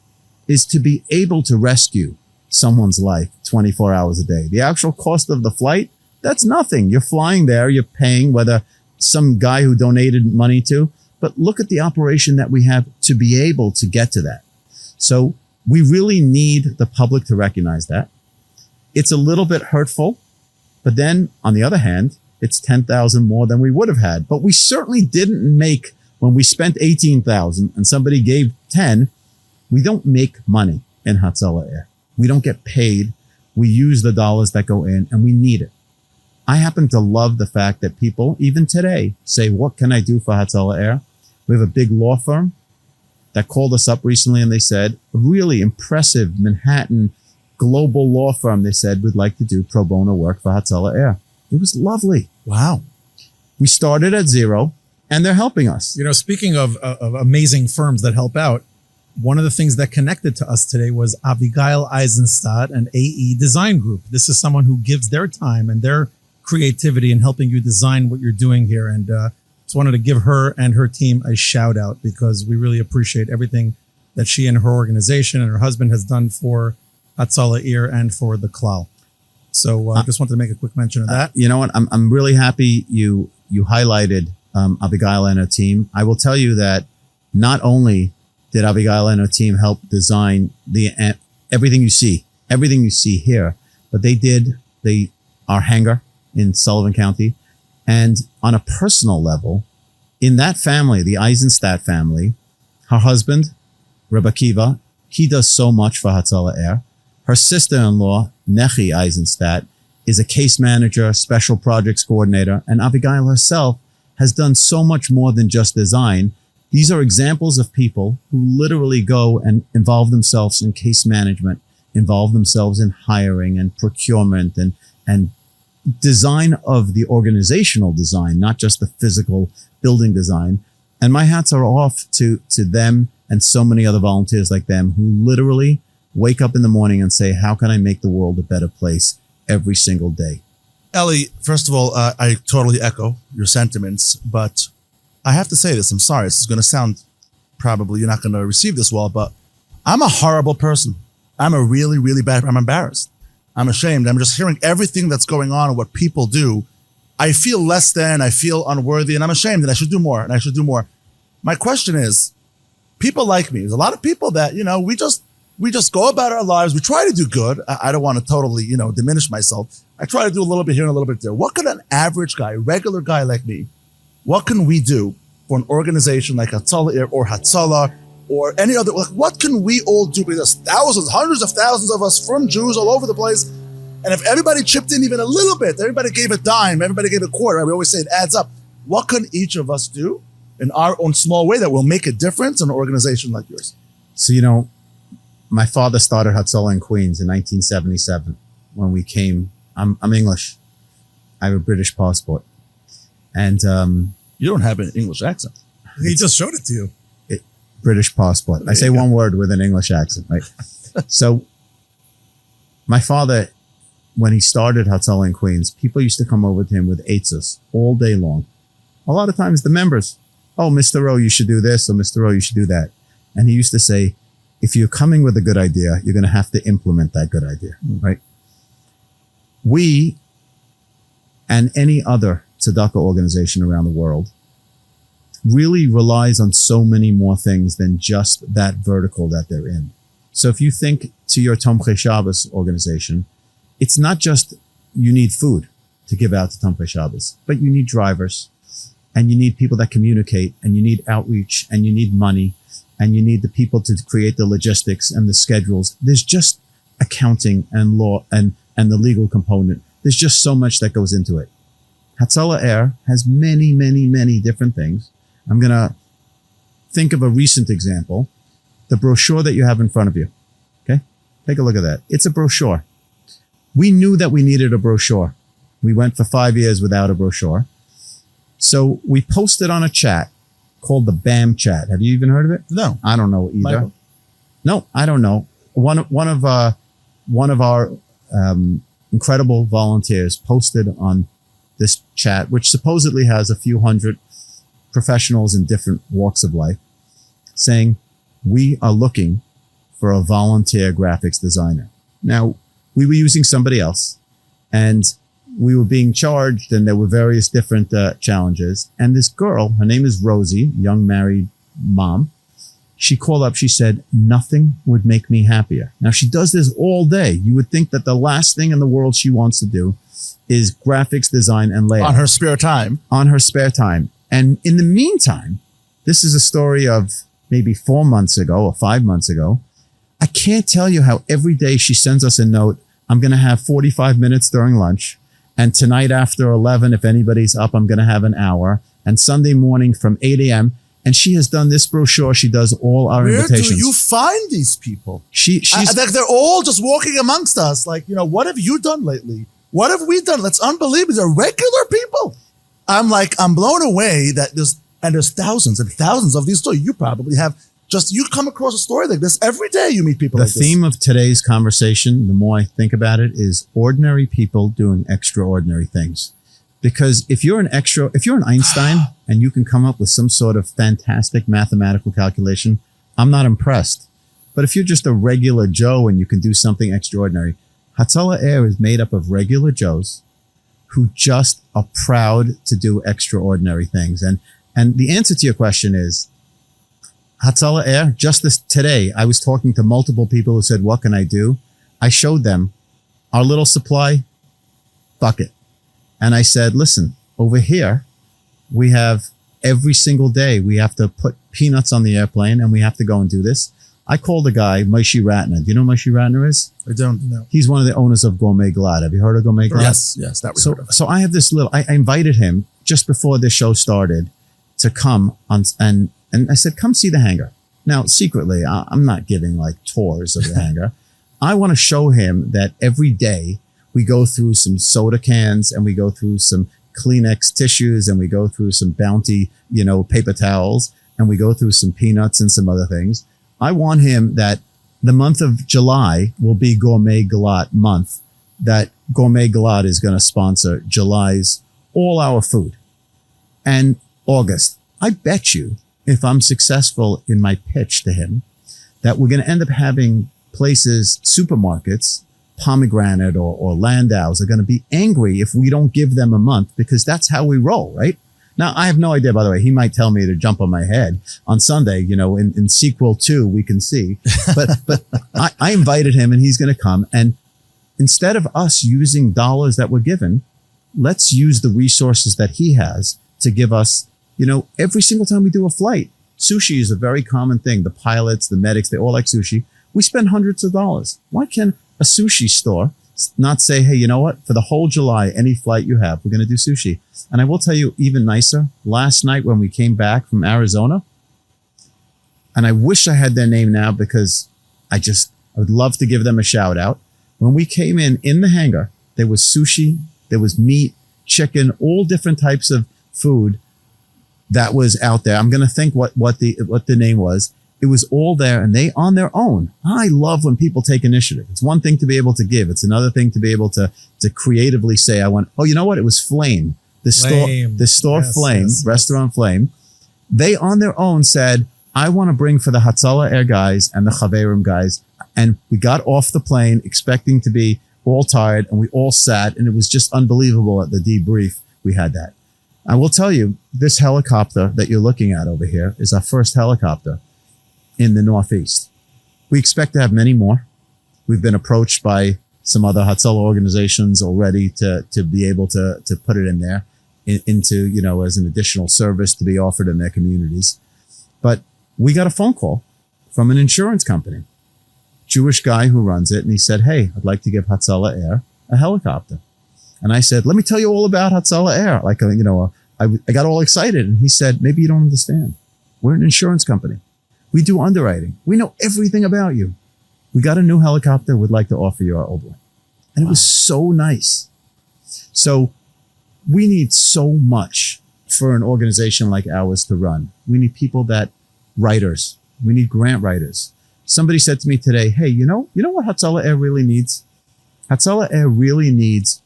is to be able to rescue someone's life 24 hours a day. The actual cost of the flight, that's nothing. You're flying there, you're paying whether some guy who donated money to, but look at the operation that we have to be able to get to that. So we really need the public to recognize that. It's a little bit hurtful, but then on the other hand, it's 10,000 more than we would have had. But we certainly didn't make, when we spent 18,000 and somebody gave 10, we don't make money in Hatzalah Air. We don't get paid. We use the dollars that go in, and we need it. I happen to love the fact that people, even today, say, what can I do for Hatzalah Air? We have a big law firm that called us up recently, and they said, a really impressive Manhattan global law firm, they said, would like to do pro bono work for Hatzalah Air. It was lovely. Wow. We started at zero, and they're helping us. Speaking of amazing firms that help out, one of the things that connected to us today was Abigail Eisenstadt and AE Design Group. This is someone who gives their time and their creativity in helping you design what you're doing here. And just wanted to give her and her team a shout out, because we really appreciate everything that she and her organization and her husband has done for Hatzalah Air and for the Klal. So I just wanted to make a quick mention of that. You know what? I'm really happy you highlighted Abigail and her team. I will tell you that not only did Abigail and her team help design everything you see here, but they did our hangar in Sullivan County. And on a personal level, in that family, the Eisenstadt family, her husband, Rebbe Kiva, he does so much for Hatzalah Air. Her sister-in-law, Nechi Eisenstadt, is a case manager, special projects coordinator, and Abigail herself has done so much more than just design. These are examples of people who literally go and involve themselves in case management, involve themselves in hiring and procurement and design of the organizational design, not just the physical building design. And my hats are off to them and so many other volunteers like them who literally wake up in the morning and say, how can I make the world a better place every single day? Eli, first of all, I totally echo your sentiments, but I have to say this. I'm sorry. This is going to sound, probably you're not going to receive this well, but I'm a horrible person. I'm a really, really bad, I'm embarrassed. I'm ashamed. I'm just hearing everything that's going on and what people do. I feel less than, I feel unworthy, and I'm ashamed, and I should do more, and I should do more. My question is, people like me, there's a lot of people that, we just go about our lives. We try to do good. I don't want to totally, diminish myself. I try to do a little bit here and a little bit there. What could an average guy, regular guy like me, what can we do for an organization like Hatzalah Air or Hatzalah or any other? What can we all do? Because there's thousands, hundreds of thousands of us from Jews all over the place. And if everybody chipped in even a little bit, everybody gave a dime, everybody gave a quarter, we always say it adds up. What can each of us do in our own small way that will make a difference in an organization like yours? So, my father started Hatzolah in Queens in 1977 when we came. I'm English. I have a British passport. And you don't have an English accent. He just showed it to you. British passport. I say one word with an English accent, right? So my father, when he started Hatzolah in Queens, people used to come over to him with eitzos all day long. A lot of times the members, oh, Mr. Rowe, you should do this, or Mr. Rowe, you should do that. And he used to say, if you're coming with a good idea, you're going to have to implement that good idea, right? We and any other tzedakah organization around the world really relies on so many more things than just that vertical that they're in. So if you think to your Tomchei Shabbos organization, it's not just you need food to give out to Tomchei Shabbos, but you need drivers, and you need people that communicate, and you need outreach, and you need money, and you need the people to create the logistics and the schedules. There's just accounting and law and the legal component. There's just so much that goes into it. Hatzalah Air has many, many, many different things. I'm going to think of a recent example. The brochure that you have in front of you. Okay. Take a look at that. It's a brochure. We knew that we needed a brochure. We went for 5 years without a brochure. So we posted on a chat called the BAM chat. Have you even heard of it? No. I don't know either. Michael? No, I don't know. One of our incredible volunteers posted on this chat, which supposedly has a few hundred professionals in different walks of life, saying, we are looking for a volunteer graphics designer. Now, we were using somebody else, and we were being charged, and there were various different challenges. And this girl, her name is Rosie, young married mom, she called up, she said, nothing would make me happier. Now, she does this all day. You would think that the last thing in the world she wants to do is graphics design and layout. On her spare time. On her spare time. And in the meantime, this is a story of maybe 4 months ago or 5 months ago. I can't tell you how every day she sends us a note. I'm going to have 45 minutes during lunch. And tonight after 11, if anybody's up, I'm going to have an hour. And Sunday morning from 8 a.m. And she has done this brochure. She does all our Where invitations. do you find these people? She's They're all just walking amongst us. Like, what have you done lately? What have we done? That's unbelievable. They're regular people. I'm blown away that there's thousands and thousands of these stories. You probably have you come across a story like this every day. You meet people like this. The theme of today's conversation, the more I think about it, is ordinary people doing extraordinary things. Because if you're an Einstein and you can come up with some sort of fantastic mathematical calculation, I'm not impressed. But if you're just a regular Joe and you can do something extraordinary, Hatzalah Air is made up of regular Joes who just are proud to do extraordinary things. And the answer to your question is, Hatzalah Air, just today, I was talking to multiple people who said, what can I do? I showed them our little supply bucket. And I said, listen, over here, we have every single day, we have to put peanuts on the airplane and we have to go and do this. I called a guy, Moshe Ratner. Do you know who Moshe Ratner is? I don't know. He's one of the owners of Gourmet Glad. Have you heard of Gourmet Glad? Yes, that we heard of. So I have this I invited him just before the show started to come on, and I said, come see the hangar. Now, secretly, I'm not giving like tours of the hangar. I want to show him that every day we go through some soda cans and we go through some Kleenex tissues and we go through some Bounty, paper towels, and we go through some peanuts and some other things. I want him that the month of July will be Gourmet Galot month, that Gourmet Galot is going to sponsor July's all our food. And August, I bet you if I'm successful in my pitch to him, that we're going to end up having places, supermarkets, Pomegranate or Landau's are going to be angry if we don't give them a month, because that's how we roll, right? Now, I have no idea, by the way, he might tell me to jump on my head on Sunday, in sequel 2, we can see, but I invited him and he's going to come. And instead of us using dollars that were given, let's use the resources that he has to give us, every single time we do a flight. Sushi is a very common thing. The pilots, the medics, they all like sushi. We spend hundreds of dollars. Why can't a sushi store not say, hey, you know what? For the whole July, any flight you have, we're going to do sushi. And I will tell you even nicer, last night when we came back from Arizona, and I wish I had their name now because I would love to give them a shout out. When we came in the hangar, there was sushi, there was meat, chicken, all different types of food that was out there. I'm going to think what the name was. It was all there, and they on their own. I love when people take initiative. It's one thing to be able to give. It's another thing to be able to creatively say, I want, oh, you know what? It was Flame. The store Yes, Flame, yes, Restaurant Flame. They on their own said, I want to bring for the Hatzalah Air guys and the Chaverim guys. And we got off the plane expecting to be all tired, and we all sat, and it was just unbelievable at the debrief. We had that. I will tell you, this helicopter that you're looking at over here is our first helicopter in the Northeast. We expect to have many more. We've been approached by some other Hatzolah organizations already to be able to put it in there into, as an additional service to be offered in their communities. But we got a phone call from an insurance company, Jewish guy who runs it. And he said, hey, I'd like to give Hatzalah Air a helicopter. And I said, let me tell you all about Hatzalah Air, like a I got all excited, and he said, maybe you don't understand. We're an insurance company. We do underwriting. We know everything about you. We got a new helicopter. We'd like to offer you our old one. And it was so nice. So we need so much for an organization like ours to run. We need people writers. We need grant writers. Somebody said to me today, hey, you know what Hatzalah Air really needs? Hatzalah Air really needs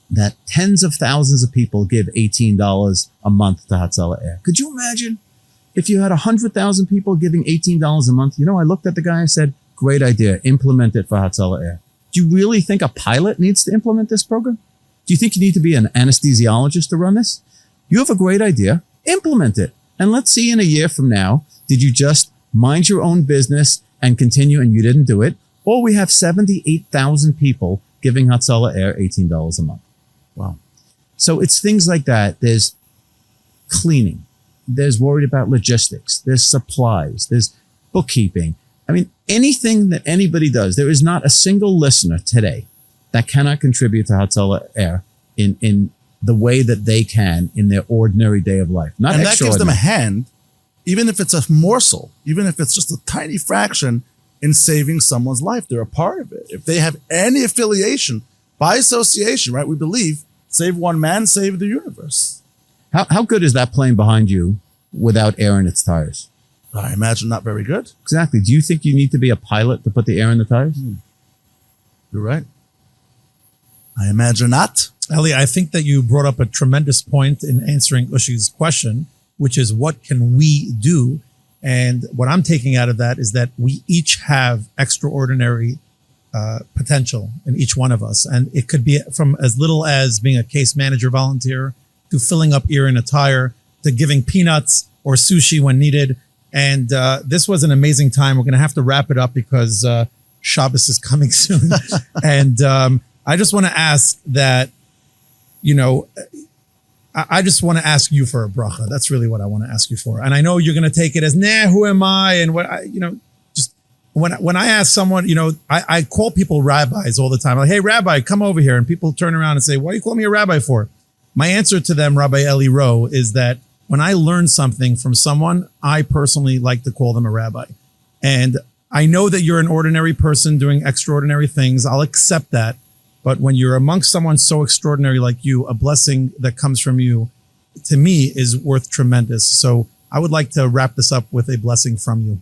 that tens of thousands of people give $18 a month to Hatzalah Air. Could you imagine if you had 100,000 people giving $18 a month? I looked at the guy and said, great idea. Implement it for Hatzalah Air. Do you really think a pilot needs to implement this program? Do you think you need to be an anesthesiologist to run this? You have a great idea. Implement it. And let's see in a year from now, did you just mind your own business and continue and you didn't do it? Or we have 78,000 people giving Hatzalah Air $18 a month. Wow. So it's things like that. There's cleaning. There's worried about logistics. There's supplies. There's bookkeeping. I mean, anything that anybody does, there is not a single listener today that cannot contribute to Hatzalah Air in the way that they can in their ordinary day of life. Not and that gives them a extraordinary. hand, even if it's a morsel, even if it's just a tiny fraction in saving someone's life. They're a part of it. If they have any affiliation by association, right? We believe save one man, save the universe. How good is that plane behind you without air in its tires? I imagine not very good. Exactly. Do you think you need to be a pilot to put the air in the tires? You're right. I imagine not. Eli, I think that you brought up a tremendous point in answering Ushi's question, which is what can we do? And what I'm taking out of that is that we each have extraordinary potential in each one of us. And it could be from as little as being a case manager volunteer to filling up ear in a tire to giving peanuts or sushi when needed. And this was an amazing time. We're going to have to wrap it up because Shabbos is coming soon. And I just want to ask that, I just want to ask you for a bracha. That's really what I want to ask you for. And I know you're going to take it as, who am I? And what, just when I ask someone, I call people rabbis all the time. Like, hey, rabbi, come over here. And people turn around and say, what do you call me a rabbi for? My answer to them, Rabbi Eli Rowe, is that when I learn something from someone, I personally like to call them a rabbi. And I know that you're an ordinary person doing extraordinary things. I'll accept that. But when you're amongst someone so extraordinary like you, a blessing that comes from you, to me, is worth tremendous. So I would like to wrap this up with a blessing from you.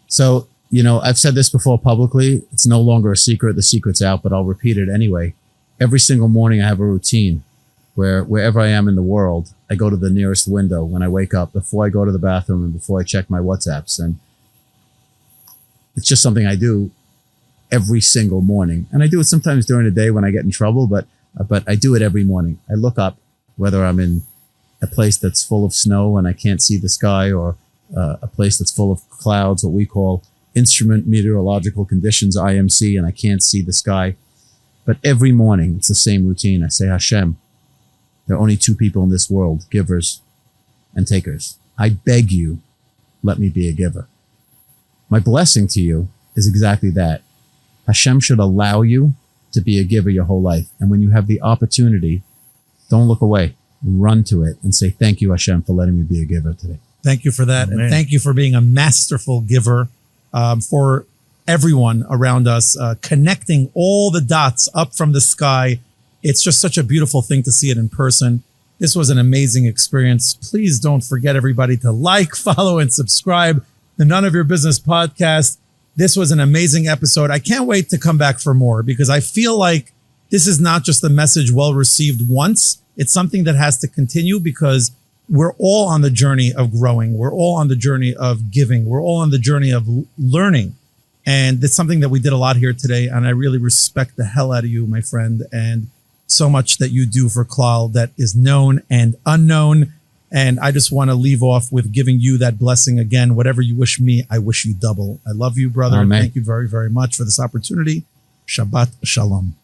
So, I've said this before publicly. It's no longer a secret. The secret's out, but I'll repeat it anyway. Every single morning I have a routine where wherever I am in the world, I go to the nearest window when I wake up, before I go to the bathroom and before I check my WhatsApps. And it's just something I do every single morning. And I do it sometimes during the day when I get in trouble, but I do it every morning. I look up, whether I'm in a place that's full of snow and I can't see the sky, or a place that's full of clouds, what we call instrument meteorological conditions, IMC, and I can't see the sky. But every morning it's the same routine. I say, Hashem, there are only two people in this world, givers and takers. I beg you, let me be a giver. My blessing to you is exactly that. Hashem should allow you to be a giver your whole life. And when you have the opportunity, don't look away. Run to it and say, thank you, Hashem, for letting me be a giver today. Thank you for that. Amen. And thank you for being a masterful giver for everyone around us, connecting all the dots up from the sky. It's just such a beautiful thing to see it in person. This was an amazing experience. Please don't forget, everybody, to like, follow, and subscribe the None of Your Business podcast. This was an amazing episode. I can't wait to come back for more, because I feel like this is not just a message well received once. It's something that has to continue, because we're all on the journey of growing. We're all on the journey of giving. We're all on the journey of learning. And it's something that we did a lot here today. And I really respect the hell out of you, my friend, and so much that you do for Klal that is known and unknown. And I just want to leave off with giving you that blessing again. Whatever you wish me, I wish you double. I love you, brother. Amen. Thank you very, very much for this opportunity. Shabbat Shalom.